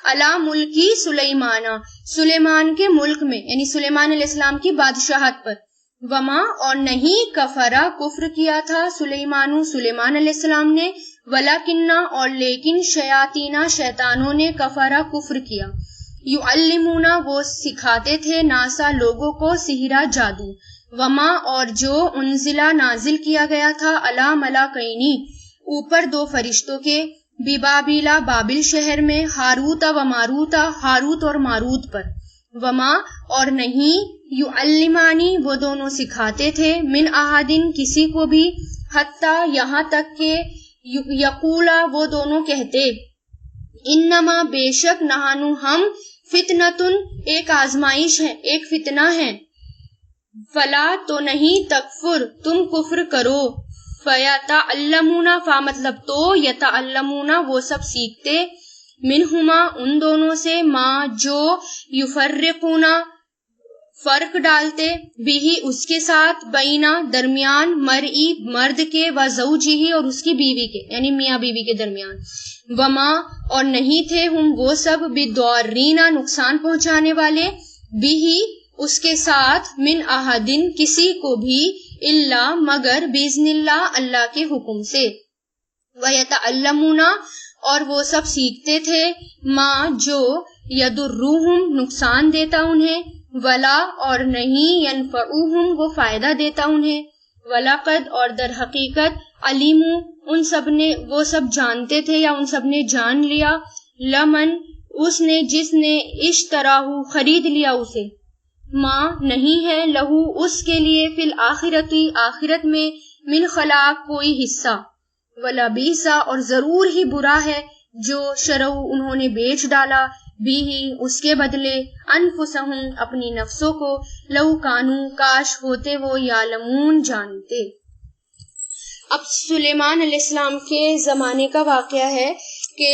علی ملکی سلیمانہ سلیمان کے ملک میں، یعنی سلیمان علیہ السلام کی بادشاہت پر، وما اور نہیں کفرا کفر کیا تھا سلیمان علیہ السلام نے، ولیکنہ اور لیکن شیاطینہ شیطانوں نے کفرا کفر کیا، یعلمونا وہ سکھاتے تھے، ناسا لوگوں کو، سحرا جادو، وما اور جو انزلہ نازل کیا گیا تھا، علی ملکینی اوپر دو فرشتوں کے، ببابیلا بابل شہر میں، ہاروت و ماروت ہاروت اور ماروت پر، وما اور نہیں یعلمانی وہ دونوں سکھاتے تھے، من احدن کسی کو بھی، حتیٰ یہاں تک کہ یقولا وہ دونوں کہتے، انما بے شک نہانو ہم، فتنتن ایک آزمائش ہے، ایک فتنہ ہے، فلا تو نہیں تکفر تم کفر کرو، فیتعلمون فا مطلب تو، یتعلمون وہ سب سیکھتے، منہما ان دونوں سے، ما جو یفرقون فرق ڈالتے، بھی اس کے ساتھ، بینا درمیان، مرئی مرد کے، و زوجہی اور اس کی بیوی کے، یعنی میاں بیوی کے درمیان، وما اور نہیں تھے ہم وہ سب، بدوارینا نقصان پہنچانے والے، بھی اس کے ساتھ، من احدن کسی کو بھی، الا مگر، باذن اللہ اللہ کے حکم سے، ویتعلمون اور وہ سب سیکھتے تھے، ما جو یضرہم نقصان دیتا انہیں، ولا اور نہیں ینفعوہم وہ فائدہ دیتا انہیں، وَلَقَدْ اور در حقیقت، علیمو ان سب نے وہ سب جانتے تھے یا ان سب نے جان لیا، لمن اس نے جس نے اشتراہو خرید لیا اسے، ماں نہیں ہے، لہو اس کے لیے، فی الآخرتی آخرت میں، من خلاق کوئی حصہ، ولا بیسا اور ضرور ہی برا ہے، جو شرعو انہوں نے بیچ ڈالا، بھی اس کے بدلے، انفسہم اپنی نفسوں کو، لو کانو کاش ہوتے وہ، یعلمون جانتے۔ اب سلیمان علیہ السلام کے زمانے کا واقعہ ہے کہ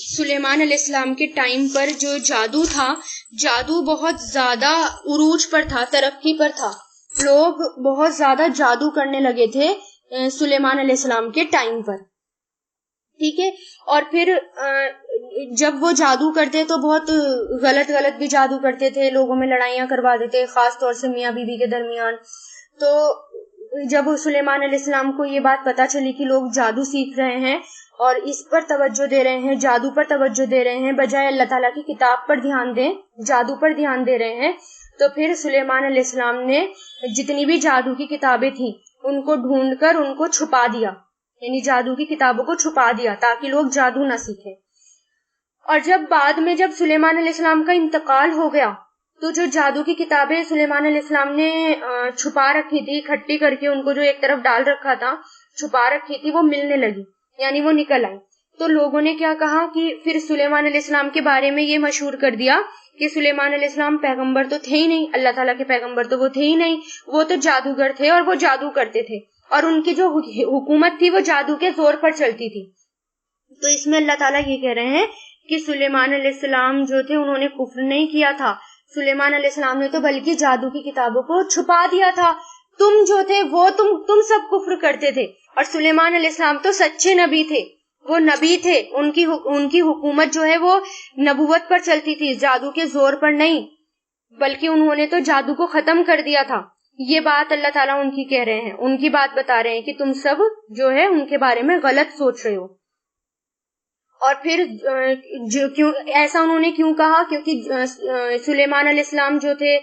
سلیمان علیہ السلام کے ٹائم پر جو جادو تھا، جادو بہت زیادہ عروج پر تھا، ترقی پر تھا، لوگ بہت زیادہ جادو کرنے لگے تھے سلیمان علیہ السلام کے ٹائم پر، ٹھیک ہے، اور پھر جب وہ جادو کرتے تو بہت غلط بھی جادو کرتے تھے، لوگوں میں لڑائیاں کروا دیتے، خاص طور سے میاں بیوی کے درمیان۔ تو جب سلیمان علیہ السلام کو یہ بات پتہ چلی کہ لوگ جادو سیکھ رہے ہیں اور اس پر توجہ دے رہے ہیں، جادو پر توجہ دے رہے ہیں، بجائے اللہ تعالیٰ کی کتاب پر دھیان دیں، جادو پر دھیان دے رہے ہیں، تو پھر سلیمان علیہ السلام نے جتنی بھی جادو کی کتابیں تھیں ان کو ڈھونڈ کر ان کو چھپا دیا، یعنی جادو کی کتابوں کو چھپا دیا تاکہ لوگ جادو نہ سیکھیں۔ اور جب بعد میں جب سلیمان علیہ السلام کا انتقال ہو گیا تو جو جادو کی کتابیں سلیمان علیہ السلام نے چھپا رکھی تھی، اکٹھی کر کے ان کو جو ایک طرف ڈال رکھا تھا، چھپا رکھی تھی، وہ ملنے لگی، یعنی وہ نکل آئی۔ تو لوگوں نے کیا کہا کہ پھر سلیمان علیہ السلام کے بارے میں یہ مشہور کر دیا کہ سلیمان علیہ السلام پیغمبر تو تھے ہی نہیں، اللہ تعالیٰ کے پیغمبر تو وہ تھے ہی نہیں، وہ تو جادوگر تھے اور وہ جادو کرتے تھے، اور ان کی جو حکومت تھی وہ جادو کے زور پر چلتی تھی۔ تو اس میں اللہ تعالیٰ یہ کہہ رہے ہیں کہ سلیمان علیہ السلام جو تھے انہوں نے کفر نہیں کیا تھا، سلیمان علیہ السلام نے تو بلکہ جادو کی کتابوں کو چھپا دیا تھا، تم جو تھے وہ تم سب کفر کرتے تھے، اور سلیمان علیہ السلام تو سچے نبی تھے، وہ نبی تھے، ان کی حکومت جو ہے وہ نبوت پر چلتی تھی، جادو کے زور پر نہیں، بلکہ انہوں نے تو جادو کو ختم کر دیا تھا۔ یہ بات اللہ تعالیٰ ان کی کہہ رہے ہیں، ان کی بات بتا رہے ہیں کہ تم سب جو ہے ان کے بارے میں غلط سوچ رہے ہو۔ اور پھر ایسا انہوں نے کیوں کہا؟ کیونکہ سلیمان علیہ السلام جو تھے،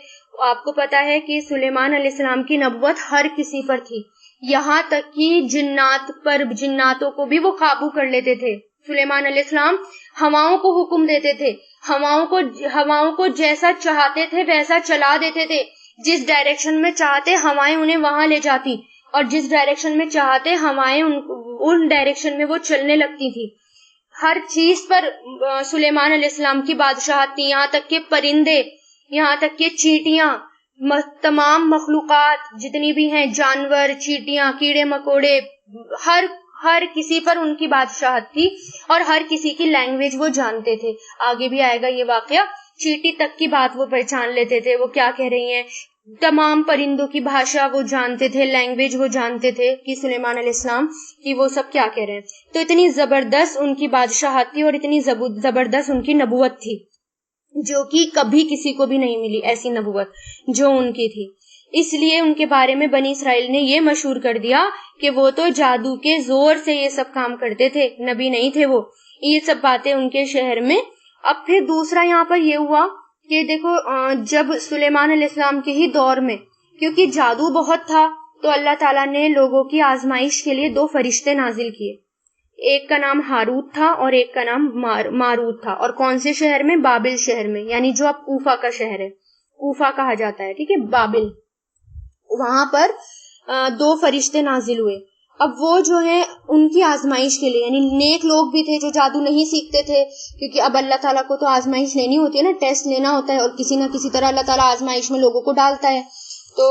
آپ کو پتا ہے کہ سلیمان علیہ السلام کی نبوت ہر کسی پر تھی، یہاں تک کہ جناتوں کو بھی وہ قابو کر لیتے تھے۔ سلیمان علیہ السلام ہواؤں کو حکم دیتے تھے، ہواؤں کو جیسا چاہتے تھے ویسا چلا دیتے تھے، جس ڈائریکشن میں چاہتے ہوائیں انہیں وہاں لے جاتی، اور جس ڈائریکشن میں چاہتے ہوائیں ان ڈائریکشن میں وہ چلنے لگتی تھی۔ ہر چیز پر سلیمان علیہ السلام کی بادشاہت تھی، یہاں تک کہ پرندے، یہاں تک کہ چیٹیاں، تمام مخلوقات جتنی بھی ہیں، جانور، چیٹیاں، کیڑے مکوڑے، ہر کسی پر ان کی بادشاہت تھی، اور ہر کسی کی لینگویج وہ جانتے تھے۔ آگے بھی آئے گا یہ واقعہ، چیٹی تک کی بات وہ پہچان لیتے تھے، وہ کیا کہہ رہی ہیں، تمام پرندوں کی بھاشا وہ جانتے تھے، لینگویج وہ جانتے تھے کہ سلیمان علیہ السلام کی وہ سب کیا کہہ رہے ہیں۔ تو اتنی زبردست ان کی بادشاہت تھی، اور اتنی زبردست ان کی نبوت تھی، جو کہ کبھی کسی کو بھی نہیں ملی ایسی نبوت جو ان کی تھی۔ اس لیے ان کے بارے میں بنی اسرائیل نے یہ مشہور کر دیا کہ وہ تو جادو کے زور سے یہ سب کام کرتے تھے، نبی نہیں تھے وہ، یہ سب باتیں ان کے شہر میں۔ اب پھر دوسرا یہاں پر یہ ہوا کہ دیکھو، جب سلیمان علیہ السلام کے ہی دور میں، کیونکہ جادو بہت تھا، تو اللہ تعالیٰ نے لوگوں کی آزمائش کے لیے 2 فرشتے نازل کیے، ایک کا نام ہاروت تھا اور ایک کا نام ماروت تھا، اور کون سے شہر میں؟ بابل شہر میں، یعنی جو اب کوفہ کا شہر ہے، کوفہ کہا جاتا ہے، ٹھیک ہے، بابل، وہاں پر 2 فرشتے نازل ہوئے۔ اب وہ جو ہے ان کی آزمائش کے لیے، یعنی نیک لوگ بھی تھے جو جادو نہیں سیکھتے تھے، کیونکہ اب اللہ تعالیٰ کو تو آزمائش لینی ہوتی ہے نا، ٹیسٹ لینا ہوتا ہے، اور کسی نہ کسی طرح اللہ تعالیٰ آزمائش میں لوگوں کو ڈالتا ہے۔ تو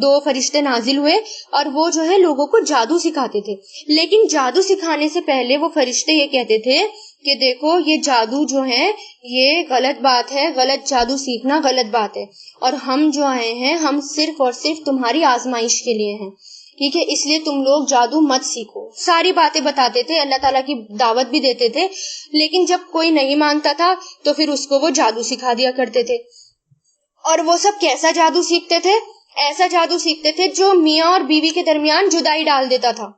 2 فرشتے نازل ہوئے، اور وہ جو ہے لوگوں کو جادو سکھاتے تھے، لیکن جادو سکھانے سے پہلے وہ فرشتے یہ کہتے تھے کہ دیکھو یہ جادو جو ہے یہ غلط بات ہے، غلط جادو سیکھنا غلط بات ہے، اور ہم جو آئے ہیں ہم صرف اور صرف تمہاری آزمائش کے لیے ہیں، ٹھیک ہے، اس لیے تم لوگ جادو مت سیکھو۔ ساری باتیں بتاتے تھے، اللہ تعالیٰ کی دعوت بھی دیتے تھے، لیکن جب کوئی نہیں مانتا تھا تو پھر اس کو وہ جادو سکھا دیا کرتے تھے۔ اور وہ سب کیسا جادو سیکھتے تھے؟ ایسا جادو سیکھتے تھے جو میاں اور بیوی کے درمیان جدائی ڈال دیتا تھا،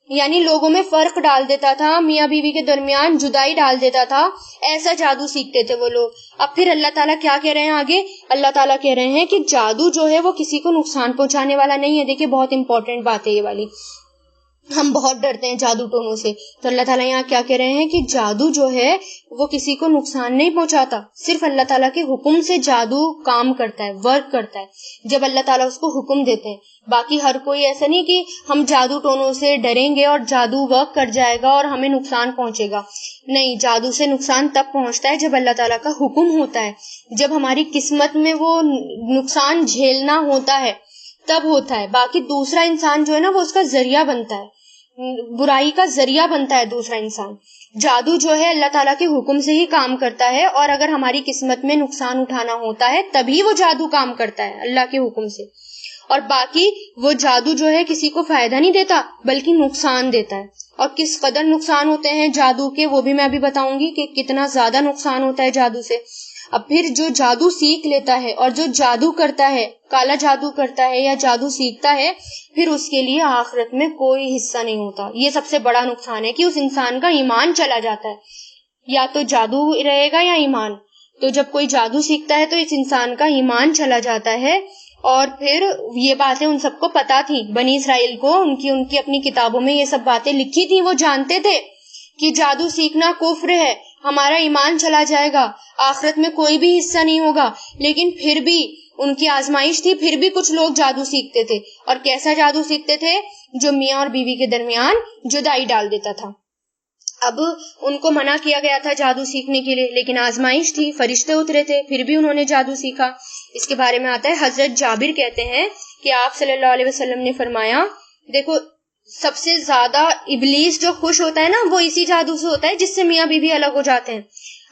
یعنی لوگوں میں فرق ڈال دیتا تھا، میاں بیوی کے درمیان جدائی ڈال دیتا تھا، ایسا جادو سیکھتے تھے وہ لوگ۔ اب پھر اللہ تعالیٰ کیا کہہ رہے ہیں آگے؟ اللہ تعالیٰ کہہ رہے ہیں کہ جادو جو ہے وہ کسی کو نقصان پہنچانے والا نہیں ہے۔ دیکھیں بہت امپورٹنٹ بات ہے یہ والی، ہم بہت ڈرتے ہیں جادو ٹونوں سے، تو اللہ تعالیٰ یہاں کیا کہہ رہے ہیں کہ جادو جو ہے وہ کسی کو نقصان نہیں پہنچاتا، صرف اللہ تعالیٰ کے حکم سے جادو کام کرتا ہے، ورک کرتا ہے، جب اللہ تعالیٰ اس کو حکم دیتے ہیں۔ باقی ہر کوئی ایسا نہیں کہ ہم جادو ٹونوں سے ڈریں گے اور جادو ورک کر جائے گا اور ہمیں نقصان پہنچے گا، نہیں، جادو سے نقصان تب پہنچتا ہے جب اللہ تعالیٰ کا حکم ہوتا ہے، جب ہماری قسمت میں وہ نقصان جھیلنا ہوتا ہے تب ہوتا ہے۔ باقی دوسرا انسان جو ہے نا وہ اس کا ذریعہ بنتا ہے، برائی کا ذریعہ بنتا ہے دوسرا انسان۔ جادو جو ہے اللہ تعالیٰ کے حکم سے ہی کام کرتا ہے، اور اگر ہماری قسمت میں نقصان اٹھانا ہوتا ہے تبھی وہ جادو کام کرتا ہے اللہ کے حکم سے، اور باقی وہ جادو جو ہے کسی کو فائدہ نہیں دیتا بلکہ نقصان دیتا ہے۔ اور کس قدر نقصان ہوتے ہیں جادو کے وہ بھی میں ابھی بتاؤں گی کہ کتنا زیادہ نقصان ہوتا ہے جادو سے۔ اب پھر جو جادو سیکھ لیتا ہے اور جو جادو کرتا ہے، کالا جادو کرتا ہے یا جادو سیکھتا ہے، پھر اس کے لیے آخرت میں کوئی حصہ نہیں ہوتا۔ یہ سب سے بڑا نقصان ہے کہ اس انسان کا ایمان چلا جاتا ہے، یا تو جادو رہے گا یا ایمان۔ تو جب کوئی جادو سیکھتا ہے تو اس انسان کا ایمان چلا جاتا ہے۔ اور پھر یہ باتیں ان سب کو پتا تھی، بنی اسرائیل کو ان کی اپنی کتابوں میں یہ سب باتیں لکھی تھی، وہ جانتے تھے کہ جادو سیکھنا کفر ہے، ہمارا ایمان چلا جائے گا، آخرت میں کوئی بھی حصہ نہیں ہوگا، لیکن پھر بھی ان کی آزمائش تھی، پھر بھی کچھ لوگ جادو سیکھتے تھے۔ اور کیسا جادو سیکھتے تھے؟ جو میاں اور بیوی کے درمیان جدائی ڈال دیتا تھا۔ اب ان کو منع کیا گیا تھا جادو سیکھنے کے لیے، لیکن آزمائش تھی، فرشتے اترے تھے، پھر بھی انہوں نے جادو سیکھا۔ اس کے بارے میں آتا ہے، حضرت جابر کہتے ہیں کہ آپ صلی اللہ علیہ وسلم نے فرمایا، دیکھو سب سے زیادہ ابلیس جو خوش ہوتا ہے نا وہ اسی جادو سے ہوتا ہے جس سے میاں بیوی الگ ہو جاتے ہیں۔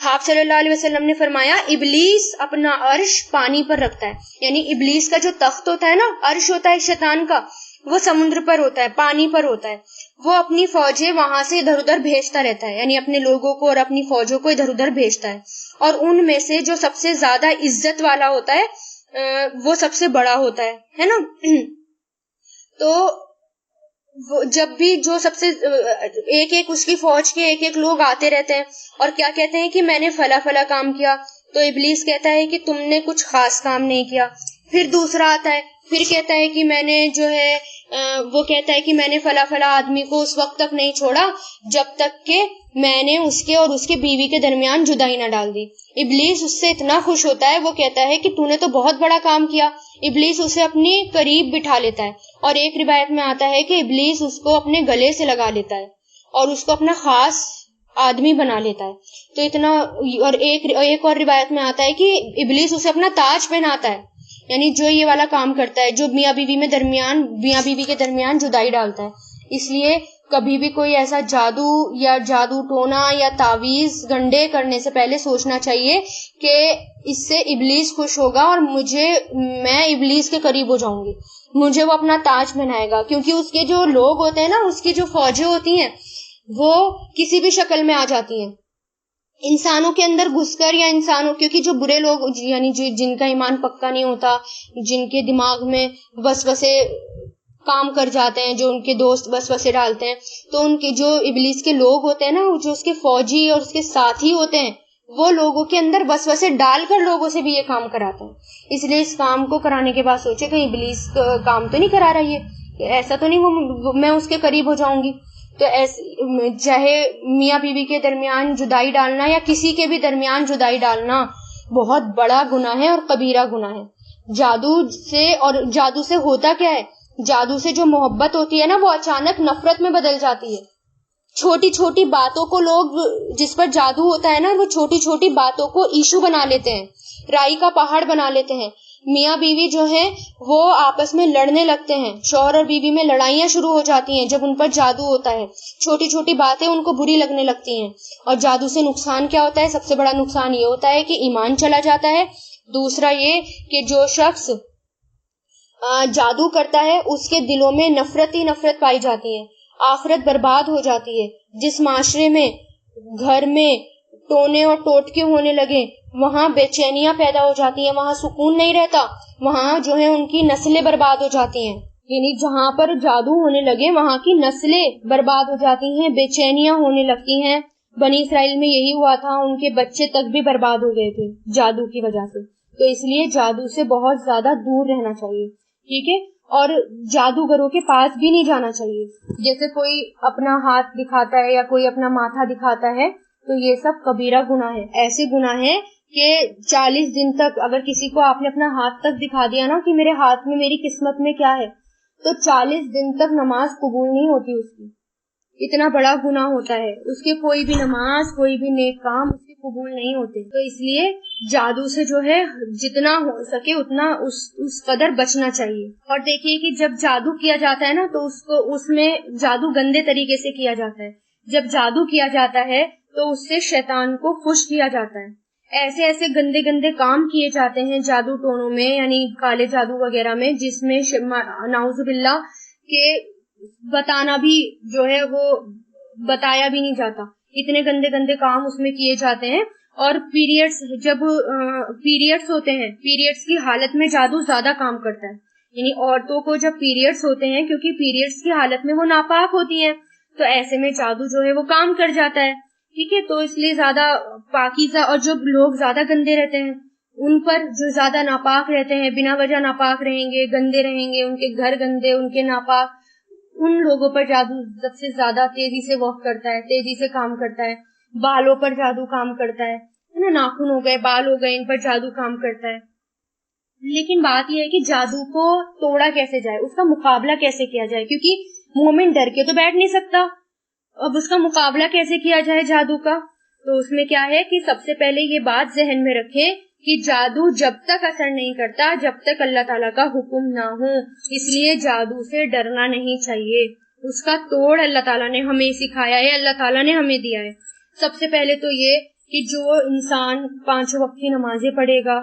آپ صلی اللہ علیہ وسلم نے فرمایا ابلیس اپنا عرش پانی پر رکھتا ہے، یعنی ابلیس کا جو تخت ہوتا ہے نا، عرش ہوتا ہے شیطان کا، وہ سمندر پر ہوتا ہے، پانی پر ہوتا ہے۔ وہ اپنی فوجیں وہاں سے ادھر ادھر بھیجتا رہتا ہے، یعنی اپنے لوگوں کو اور اپنی فوجوں کو ادھر ادھر بھیجتا ہے، اور ان میں سے جو سب سے زیادہ عزت والا ہوتا ہے وہ سب سے بڑا ہوتا ہے نا۔ تو جب بھی جو سب سے ایک ایک اس کی فوج کے ایک ایک لوگ آتے رہتے ہیں اور کیا کہتے ہیں کہ میں نے فلاں فلاں کام کیا، تو ابلیس کہتا ہے کہ تم نے کچھ خاص کام نہیں کیا۔ پھر دوسرا آتا ہے، پھر کہتا ہے کہ میں نے جو ہے وہ کہتا ہے کہ میں نے فلاں فلاں آدمی کو اس وقت تک نہیں چھوڑا جب تک کہ میں نے اس کے اور اس کے بیوی کے درمیان جدائی نہ ڈال دی۔ ابلیس اس سے اتنا خوش ہوتا ہے، وہ کہتا ہے کہ تو نے تو بہت بڑا کام کیا۔ ابلیس اسے اپنی قریب بٹھا لیتا ہے، اور ایک روایت میں آتا ہے کہ ابلیس اس کو اپنے گلے سے لگا لیتا ہے اور اس کو اپنا خاص آدمی بنا لیتا ہے۔ تو اتنا، اور ایک اور روایت میں آتا ہے کہ ابلیس اسے اپنا تاج پہناتا ہے، یعنی جو یہ والا کام کرتا ہے، جو میاں بیوی کے درمیان جدائی ڈالتا ہے۔ اس لیے کبھی بھی کوئی ایسا جادو یا جادو ٹونا یا تعویذ گنڈے کرنے سے پہلے سوچنا چاہیے کہ اس سے ابلیس خوش ہوگا اور میں ابلیس کے قریب ہو جاؤں گی، مجھے وہ اپنا تاج پہنائے گا، کیونکہ اس کے جو لوگ ہوتے ہیں نا، اس کی جو فوجیں ہوتی ہیں وہ کسی بھی شکل میں آ جاتی ہیں انسانوں کے اندر گھس کر، یا انسانوں، کیونکہ جو برے لوگ یعنی جن کا ایمان پکا نہیں ہوتا، جن کے دماغ میں وسوسے کام کر جاتے ہیں، جو ان کے دوست وسوسے ڈالتے ہیں، تو ان کے جو ابلیس کے لوگ ہوتے ہیں نا، جو اس کے فوجی اور اس کے ساتھی ہوتے ہیں، وہ لوگوں کے اندر وسوسے ڈال کر لوگوں سے بھی یہ کام کراتے ہیں۔ اس لیے اس کام کو کرانے کے بعد سوچے کہیں ابلیس کام تو نہیں کرا رہی ہے، ایسا تو نہیں میں اس کے قریب ہو جاؤں گی۔ تو چاہے میاں بیوی کے درمیان جدائی ڈالنا یا کسی کے بھی درمیان جدائی ڈالنا بہت بڑا گناہ ہے اور کبیرہ گناہ ہے۔ جادو سے ہوتا کیا ہے؟ جادو سے جو محبت ہوتی ہے نا، وہ اچانک نفرت میں بدل جاتی ہے۔ چھوٹی چھوٹی باتوں کو لوگ، جس پر جادو ہوتا ہے نا، وہ چھوٹی چھوٹی باتوں کو ایشو بنا لیتے ہیں، رائی کا پہاڑ بنا لیتے ہیں۔ میاں بیوی جو ہیں وہ آپس میں لڑنے لگتے ہیں، شوہر اور بیوی میں لڑائیاں شروع ہو جاتی ہیں جب ان پر جادو ہوتا ہے۔ چھوٹی چھوٹی باتیں ان کو بری لگنے لگتی ہیں۔ اور جادو سے نقصان کیا ہوتا ہے؟ سب سے بڑا نقصان یہ ہوتا ہے کہ ایمان چلا جاتا ہے۔ دوسرا یہ کہ جو شخص جادو کرتا ہے اس کے دلوں میں نفرت ہی نفرت پائی جاتی ہے، آخرت برباد ہو جاتی ہے۔ جس معاشرے میں گھر میں ٹونے اور ٹوٹکے ہونے لگے، وہاں بے چینیاں پیدا ہو جاتی ہیں، وہاں سکون نہیں رہتا، وہاں جو ہے ان کی نسلیں برباد ہو جاتی ہیں۔ یعنی جہاں پر جادو ہونے لگے وہاں کی نسلیں برباد ہو جاتی ہیں، بے چینیاں ہونے لگتی ہیں۔ بنی اسرائیل میں یہی ہوا تھا، ان کے بچے تک بھی برباد ہو گئے تھے جادو کی وجہ سے۔ تو اس لیے جادو سے بہت زیادہ دور رہنا چاہیے، ٹھیک ہے؟ اور جادوگروں کے پاس بھی نہیں جانا چاہیے۔ جیسے کوئی اپنا ہاتھ دکھاتا ہے یا کوئی اپنا ماتھا دکھاتا ہے تو یہ سب کبیرہ گناہ ہے۔ ایسے گناہ ہے کہ 40 دن تک اگر کسی کو آپ نے اپنا ہاتھ تک دکھا دیا نا کہ میرے ہاتھ میں میری قسمت میں کیا ہے، تو 40 دن تک نماز قبول نہیں ہوتی اس کی، اتنا بڑا گناہ ہوتا ہے۔ اس کے کوئی بھی نماز، کوئی بھی نیک کام اس کے قبول نہیں ہوتے۔ تو اس لیے جادو سے جو ہے جتنا ہو سکے اتنا اس قدر بچنا چاہیے۔ اور دیکھیے کہ جب جادو کیا جاتا ہے نا تو اس میں جادو گندے طریقے سے کیا جاتا ہے۔ جب جادو کیا جاتا ہے تو اس سے شیطان کو خوش کیا جاتا ہے۔ ایسے ایسے گندے گندے کام کیے جاتے ہیں جادو ٹونوں میں، یعنی کالے جادو وغیرہ میں، جس میں نعوذ باللہ کہ بتانا بھی جو ہے وہ بتایا بھی نہیں جاتا، اتنے گندے گندے کام اس میں کیے جاتے ہیں۔ اور جب پیریڈز ہوتے ہیں، پیریڈز کی حالت میں جادو زیادہ کام کرتا ہے، یعنی عورتوں کو جب پیریڈز ہوتے ہیں، کیونکہ پیریڈز کی حالت میں وہ ناپاک ہوتی ہیں، تو ایسے میں جادو جو ہے وہ کام کر جاتا ہے، ٹھیک ہے؟ تو اس لیے زیادہ پاکیزہ، اور جو لوگ زیادہ گندے رہتے ہیں ان پر، جو زیادہ ناپاک رہتے ہیں، بنا وجہ ناپاک رہیں گے، گندے رہیں گے، ان کے گھر گندے، ان کے ناپاک، ان لوگوں پر جادو سب سے زیادہ تیزی سے ورک کرتا ہے، تیزی سے کام کرتا ہے۔ بالوں پر جادو کام کرتا ہے نا، ناخن ہو گئے، بال ہو گئے، ان پر جادو کام کرتا ہے۔ لیکن بات یہ ہے کہ جادو کو توڑا کیسے جائے، اس کا مقابلہ کیسے کیا جائے، کیونکہ مومن ڈر کے تو بیٹھ نہیں سکتا، اب اس کا مقابلہ کیسے کیا جائے جادو کا؟ تو اس میں کیا ہے کہ سب سے پہلے یہ بات ذہن میں رکھیں کہ جادو جب تک اثر نہیں کرتا جب تک اللہ تعالیٰ کا حکم نہ ہو، اس لیے جادو سے ڈرنا نہیں چاہیے. اس کا توڑ اللہ تعالیٰ نے ہمیں سکھایا ہے، اللہ تعالیٰ نے ہمیں دیا ہے. سب سے پہلے تو یہ کہ جو انسان 5 وقت کی نمازیں پڑھے گا،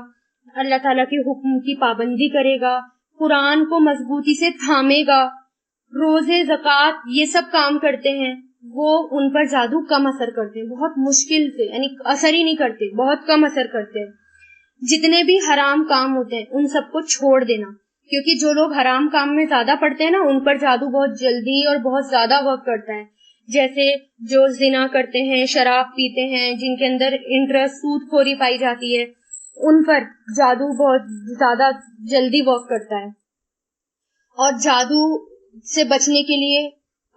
اللہ تعالیٰ کے حکم کی پابندی کرے گا، قرآن کو مضبوطی سے تھامے گا، روزے زکوٰۃ یہ سب کام کرتے ہیں، وہ ان پر جادو کم اثر کرتے ہیں، بہت مشکل سے، یعنی اثر ہی نہیں کرتے، بہت کم اثر کرتے ہیں. جتنے بھی حرام کام ہوتے ہیں ان سب کو چھوڑ دینا، کیونکہ جو لوگ حرام کام میں زیادہ پڑتے ہیں نا ان پر جادو بہت جلدی اور بہت زیادہ ورک کرتا ہے. جیسے جو زنا کرتے ہیں، شراب پیتے ہیں، جن کے اندر انٹرسٹ سود خوری پائی جاتی ہے، ان پر جادو بہت زیادہ جلدی ورک کرتا ہے. اور جادو سے بچنے کے لیے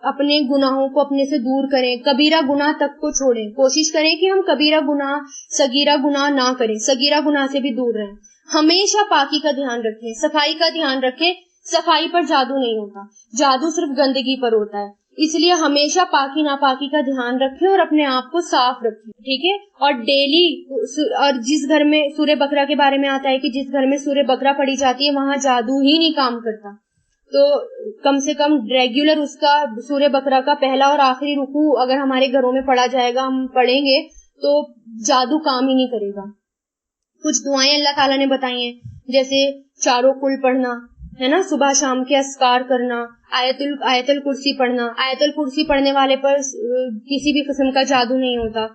اپنے گناہوں کو اپنے سے دور کریں، کبیرہ گناہ تک کو چھوڑیں، کوشش کریں کہ ہم کبیرہ گناہ صغیرہ گناہ نہ کریں، صغیرہ گناہ سے بھی دور رہیں. ہمیشہ پاکی کا دھیان رکھیں، صفائی کا دھیان رکھیں. صفائی پر جادو نہیں ہوتا، جادو صرف گندگی پر ہوتا ہے. اس لیے ہمیشہ پاکی ناپاکی کا دھیان رکھیں اور اپنے آپ کو صاف رکھیں، ٹھیک ہے. اور ڈیلی، اور جس گھر میں سورہ بقرہ کے بارے میں آتا ہے کہ جس گھر میں سورہ بقرہ پڑھی جاتی ہے وہاں جادو ہی نہیں کام کرتا، تو کم سے کم ریگولر اس کا سورہ بقرہ کا پہلا اور آخری رکوع اگر ہمارے گھروں میں پڑھا جائے گا، ہم پڑھیں گے تو جادو کام ہی نہیں کرے گا. کچھ دعائیں اللہ تعالیٰ نے بتائی ہیں، جیسے چاروں کل پڑھنا ہے نا، صبح شام کے اذکار کرنا، آیت الکرسی پڑھنا. آیت الکرسی پڑھنے والے پر کسی بھی قسم کا جادو نہیں ہوتا،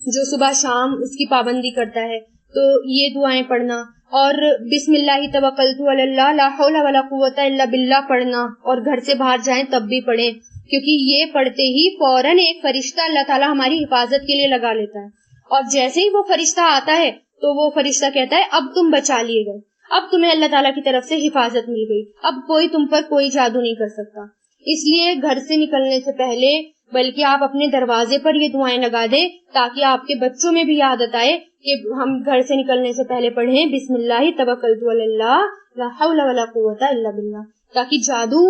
جو صبح شام اس کی پابندی کرتا ہے. تو یہ دعائیں پڑھنا، اور بسم اللہ توکلت علی اللہ لا حول ولا قوت الا باللہ پڑھنا، اور گھر سے باہر جائیں تب بھی پڑھیں، کیونکہ یہ پڑھتے ہی فوراً ایک فرشتہ اللہ تعالیٰ ہماری حفاظت کے لیے لگا لیتا ہے. اور جیسے ہی وہ فرشتہ آتا ہے تو وہ فرشتہ کہتا ہے اب تم بچا لیے گئے، اب تمہیں اللہ تعالیٰ کی طرف سے حفاظت مل گئی، اب کوئی تم پر کوئی جادو نہیں کر سکتا. اس لیے گھر سے نکلنے سے پہلے بلکہ آپ اپنے دروازے پر یہ دعائیں لگا دیں تاکہ آپ کے بچوں میں بھی عادت آئے کہ ہم گھر سے نکلنے سے پہلے پڑھیں بسم اللہ توکلت علی اللہ لا حول ولا قوت الا باللہ، تاکہ جادو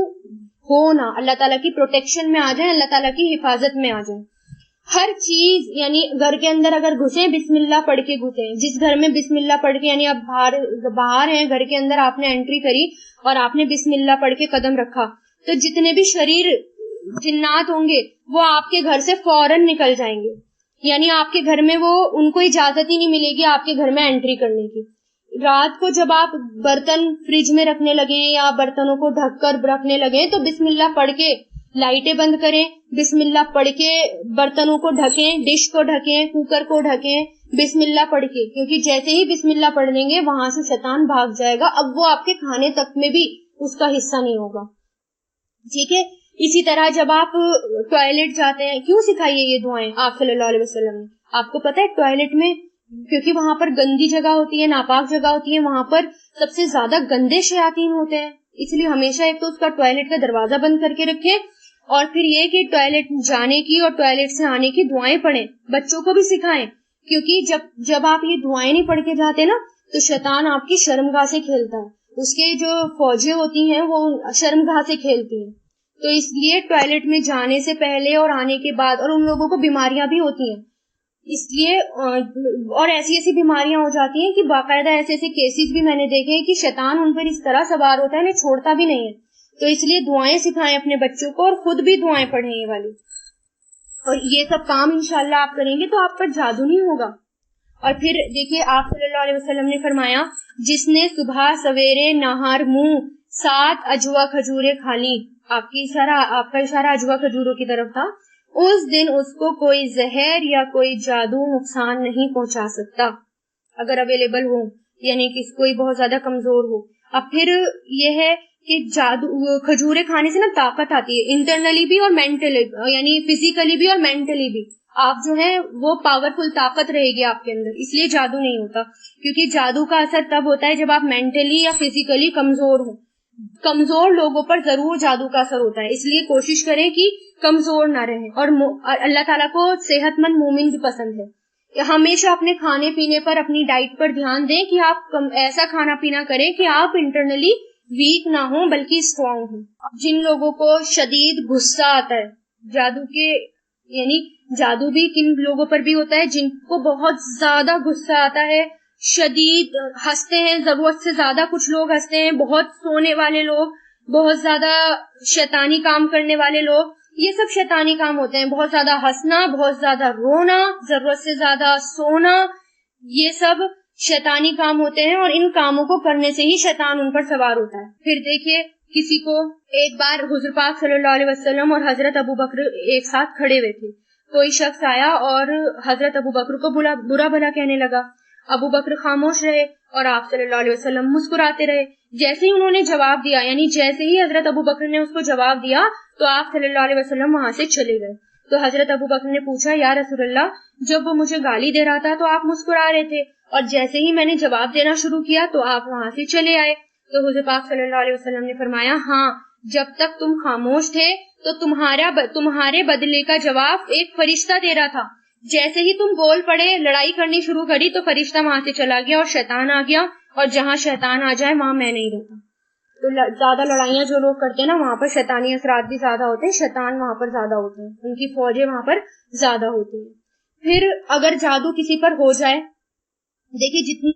ہو نہ، اللہ تعالیٰ کی پروٹیکشن میں آ جائیں، اللہ تعالیٰ کی حفاظت میں آ جائیں. ہر چیز، یعنی گھر کے اندر اگر گھسیں بسم اللہ پڑھ کے گھسیں. جس گھر میں بسم اللہ پڑھ کے، یعنی اب باہر ہیں، گھر کے اندر آپ نے انٹری کری اور آپ نے بسم اللہ پڑھ کے قدم رکھا، تو جتنے بھی شریر جنات ہوں گے وہ آپ کے گھر سے فوراً نکل جائیں گے. یعنی آپ کے گھر میں وہ ان کو اجازت ہی نہیں ملے گی آپ کے گھر میں انٹری کرنے کی. رات کو جب آپ برتن فریج میں رکھنے لگیں یا برتنوں کو ڈھک کر رکھنے لگیں تو بسم اللہ پڑھ کے لائٹیں بند کریں، بسم اللہ پڑھ کے برتنوں کو ڈھکیں، ڈش کو ڈھکیں، کوکر کو ڈھکیں بسم اللہ پڑھ کے، کیونکہ جیسے ہی بسم اللہ پڑھ لیں گے وہاں سے شیطان بھاگ جائے گا، اب وہ آپ کے کھانے تک میں بھی اس کا حصہ نہیں ہوگا. ٹھیک ہے. اسی طرح جب آپ ٹوائلٹ جاتے ہیں، کیوں سکھائیے یہ دعائیں آپ صلی اللہ علیہ وسلم نے؟ آپ کو پتا ہے ٹوائلٹ میں کیونکہ وہاں پر گندی جگہ ہوتی ہے، ناپاک جگہ ہوتی ہے، وہاں پر سب سے زیادہ گندے شیاطین ہوتے ہیں، اس لیے ہمیشہ ایک تو اس کا ٹوائلٹ کا دروازہ بند کر کے رکھیں، اور پھر یہ کہ ٹوائلٹ جانے کی اور ٹوائلٹ سے آنے کی دعائیں پڑھیں. بچوں کو بھی سکھائیں، کیونکہ جب آپ یہ دعائیں نہیں پڑھ کے جاتے نا تو شیطان آپ کی شرمگاہ سے کھیلتا ہے، اس کے جو فوجیں ہوتی ہیں وہ شرمگاہ سے کھیلتی ہیں. تو اس لیے ٹوائلٹ میں جانے سے پہلے اور آنے کے بعد، اور ان لوگوں کو بیماریاں بھی ہوتی ہیں، اس لیے اور ایسی بیماریاں ہو جاتی ہیں کہ باقاعدہ ایسے کیسز بھی میں نے دیکھے ہیں کہ شیطان ان پر اس طرح سوار ہوتا ہے انہیں چھوڑتا بھی نہیں ہے. تو اس لیے دعائیں سکھائیں اپنے بچوں کو اور خود بھی دعائیں پڑھیں یہ والی، اور یہ سب کام انشاءاللہ آپ کریں گے تو آپ پر جادو نہیں ہوگا. اور پھر دیکھیے آپ صلی اللہ علیہ وسلم نے فرمایا جس نے صبح سویرے نہار منہ 7 اجوا کھجوریں کھا لی، آپ کا اشارہ اجوا کھجوروں کی طرف تھا، اس دن اس کو کوئی زہر یا کوئی جادو نقصان نہیں پہنچا سکتا اگر اویلیبل ہو، یعنی کہ کوئی بہت زیادہ کمزور ہو. اب پھر یہ ہے کہ جادو کھجورے کھانے سے نا طاقت آتی ہے، انٹرنلی بھی اور مینٹلی، یعنی فزیکلی بھی اور مینٹلی بھی آپ جو ہے وہ پاورفل طاقت رہے گی آپ کے اندر، اس لیے جادو نہیں ہوتا. کیونکہ جادو کا اثر تب ہوتا ہے جب آپ مینٹلی یا فزیکلی کمزور ہوں. کمزور لوگوں پر ضرور جادو کا اثر ہوتا ہے، اس لیے کوشش کریں کہ کمزور نہ رہیں. اور اللہ تعالیٰ کو صحت مند مومن بھی پسند ہے. ہمیشہ اپنے کھانے پینے پر، اپنی ڈائٹ پر دھیان دیں کہ آپ ایسا کھانا پینا کریں کہ آپ انٹرنلی ویک نہ ہوں بلکہ اسٹرانگ ہوں. جن لوگوں کو شدید غصہ آتا ہے جادو کے یعنی جادو بھی کن لوگوں پر بھی ہوتا ہے؟ جن کو بہت زیادہ غصہ آتا ہے، شدید ہنستے ہیں، ضرورت سے زیادہ کچھ لوگ ہنستے ہیں، بہت سونے والے لوگ، بہت زیادہ شیطانی کام کرنے والے لوگ، یہ سب شیطانی کام ہوتے ہیں. بہت زیادہ ہنسنا، بہت زیادہ رونا، ضرورت سے زیادہ سونا، یہ سب شیطانی کام ہوتے ہیں، اور ان کاموں کو کرنے سے ہی شیطان ان پر سوار ہوتا ہے. پھر دیکھیے کسی کو ایک بار حضور پاک صلی اللہ علیہ وسلم اور حضرت ابو بکر ایک ساتھ کھڑے ہوئے تھے. کوئی شخص آیا اور حضرت ابو بکر کو برا بھلا کہنے لگا. ابو بکر خاموش رہے اور آپ صلی اللہ علیہ وسلم مسکراتے رہے. جیسے ہی انہوں نے جواب دیا، یعنی جیسے ہی حضرت ابو بکر نے اس کو جواب دیا، تو آپ صلی اللہ علیہ وسلم وہاں سے چلے گئے. تو حضرت ابو بکر نے پوچھا، یا رسول اللہ، جب وہ مجھے گالی دے رہا تھا تو آپ مسکرا رہے تھے، اور جیسے ہی میں نے جواب دینا شروع کیا تو آپ وہاں سے چلے آئے. تو حضور پاک صلی اللہ علیہ وسلم نے فرمایا، ہاں، جب تک تم خاموش تھے تو تمہارے بدلے کا جواب ایک فرشتہ دے رہا تھا. جیسے ہی تم بول پڑے، لڑائی کرنی شروع کری، تو فرشتہ وہاں سے چلا گیا اور شیطان آ گیا، اور جہاں شیطان آ جائے وہاں میں نہیں رہتا. تو زیادہ لڑائیاں جو لوگ کرتے ہیں نا، وہاں پر شیطانی اثرات بھی زیادہ ہوتے ہیں، شیطان وہاں پر زیادہ ہوتے ہیں، ان کی فوجیں وہاں پر زیادہ ہوتی ہیں. پھر اگر جادو کسی پر ہو جائے، دیکھیے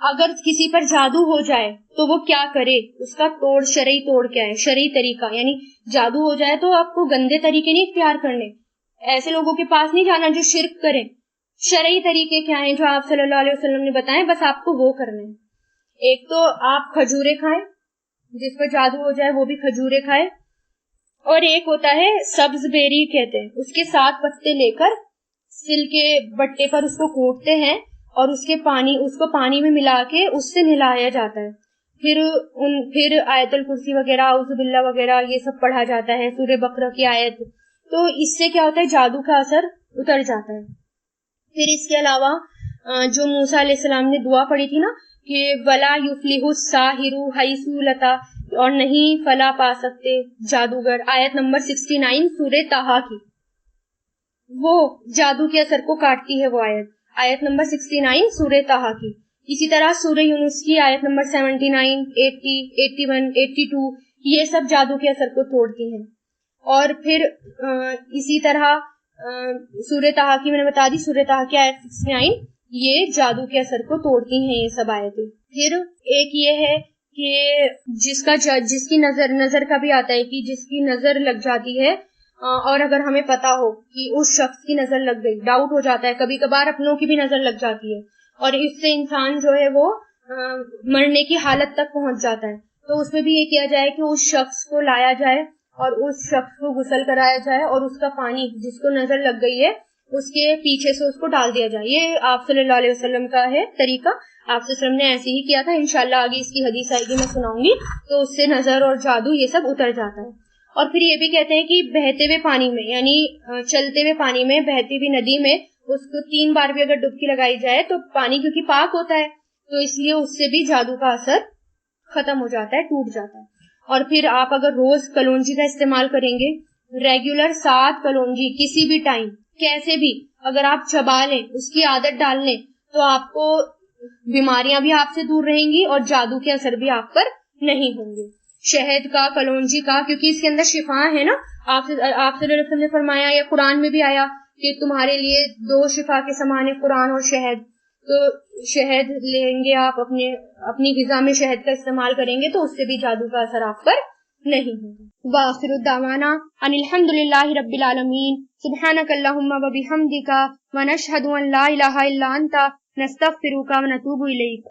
اگر کسی پر جادو ہو جائے تو وہ کیا کرے، اس کا شرعی توڑ کیا ہے، شرعی طریقہ. یعنی جادو ہو جائے تو آپ کو گندے طریقے نہیں اختیار کرنے، ایسے لوگوں کے پاس نہیں جانا جو شرک کریں. شرعی طریقے کیا ہیں جو آپ صلی اللہ علیہ وسلم نے بتائے، بس آپ کو وہ کرنے ہیں. ایک تو آپ کھجورے کھائیں، جس پر جادو ہو جائے وہ بھی کھجورے کھائے. اور ایک ہوتا ہے سبز بیری کہتے ہیں، اس کے 7 پتے لے کر سل کے بٹے پر اس کو کوٹتے ہیں، اور اس کو پانی میں ملا کے اس سے نہلایا جاتا ہے. پھر آیت الکرسی وغیرہ، اعوذ باللہ وغیرہ، یہ سب پڑھا جاتا ہے، سورہ بقرہ کی آیت. تو اس سے کیا ہوتا ہے، جادو کا اثر اتر جاتا ہے. پھر اس کے علاوہ جو موسیٰ علیہ السلام نے دعا پڑھی تھی نا کہ وَلَا يُفْلِحُ السَّاحِرُ حَيْثُ لَتَا، اور نہیں فلاح پا سکتے جادوگر، آیت نمبر 69 سورہ طٰہٰ کی، وہ جادو کے اثر کو کاٹتی ہے وہ آیت نمبر 69 سورہ طٰہٰ کی. اسی طرح سورہ یونس کی آیت نمبر 79، 80، 81، 82، یہ سب جادو کے اثر کو توڑتی ہیں. اور پھر اسی طرح سورہ طٰہٰ کی میں نے بتا دی، سورہ طٰہٰ کی آیت 69 یہ جادو کے اثر کو توڑتی ہیں، یہ سب آیتیں. پھر ایک یہ ہے کہ جس کی نظر کا بھی آتا ہے کہ جس کی نظر لگ جاتی ہے، اور اگر ہمیں پتا ہو کہ اس شخص کی نظر لگ گئی، ڈاؤٹ ہو جاتا ہے، کبھی کبھار اپنوں کی بھی نظر لگ جاتی ہے، اور اس سے انسان جو ہے وہ مرنے کی حالت تک پہنچ جاتا ہے. تو اس میں بھی یہ کیا جائے کہ اس شخص کو لایا جائے اور اس شخص کو غسل کرایا جائے، اور اس کا پانی جس کو نظر لگ گئی ہے اس کے پیچھے سے اس کو ڈال دیا جائے. یہ آپ صلی اللہ علیہ وسلم کا ہے طریقہ، آپ صلی اللہ علیہ وسلم نے ایسے ہی کیا تھا. انشاءاللہ آگے اس کی حدیث آئے گی، میں سناؤں گی، تو اس سے نظر اور جادو یہ سب اتر جاتا ہے. اور پھر یہ بھی کہتے ہیں کہ بہتے ہوئے پانی میں، یعنی چلتے ہوئے پانی میں، بہتی ہوئی ندی میں اس کو 3 بار بھی اگر ڈبکی لگائی جائے تو پانی کیونکہ پاک ہوتا ہے، تو اس لیے اس سے بھی جادو کا اثر ختم ہو جاتا ہے، ٹوٹ جاتا ہے. اور پھر آپ اگر روز کلونجی کا استعمال کریں گے، ریگولر 7 کلونجی کسی بھی ٹائم کیسے بھی اگر آپ چبا لیں، اس کی عادت ڈال لیں، تو آپ کو بیماریاں بھی آپ سے دور رہیں گی اور جادو کے اثر بھی آپ پر نہیں ہوں گے. شہد کا، کلونجی کا، کیونکہ اس کے اندر شفا ہے نا، آپ صلی اللہ علیہ وسلم نے فرمایا، یا قرآن میں بھی آیا کہ تمہارے لیے 2 شفا کے سامان ہے، قرآن اور شہد. تو شہد لیں گے آپ، اپنی غذا میں شہد کا استعمال کریں گے تو اس سے بھی جادو کا اثر آپ پر نہیں ہوگا. وآخر الدعوانا ان الحمد للہ رب العالمین. سبحانک اللہم و بحمدک ونشہد ان لا الہ الا انت نستغفرک ونتوب الیک.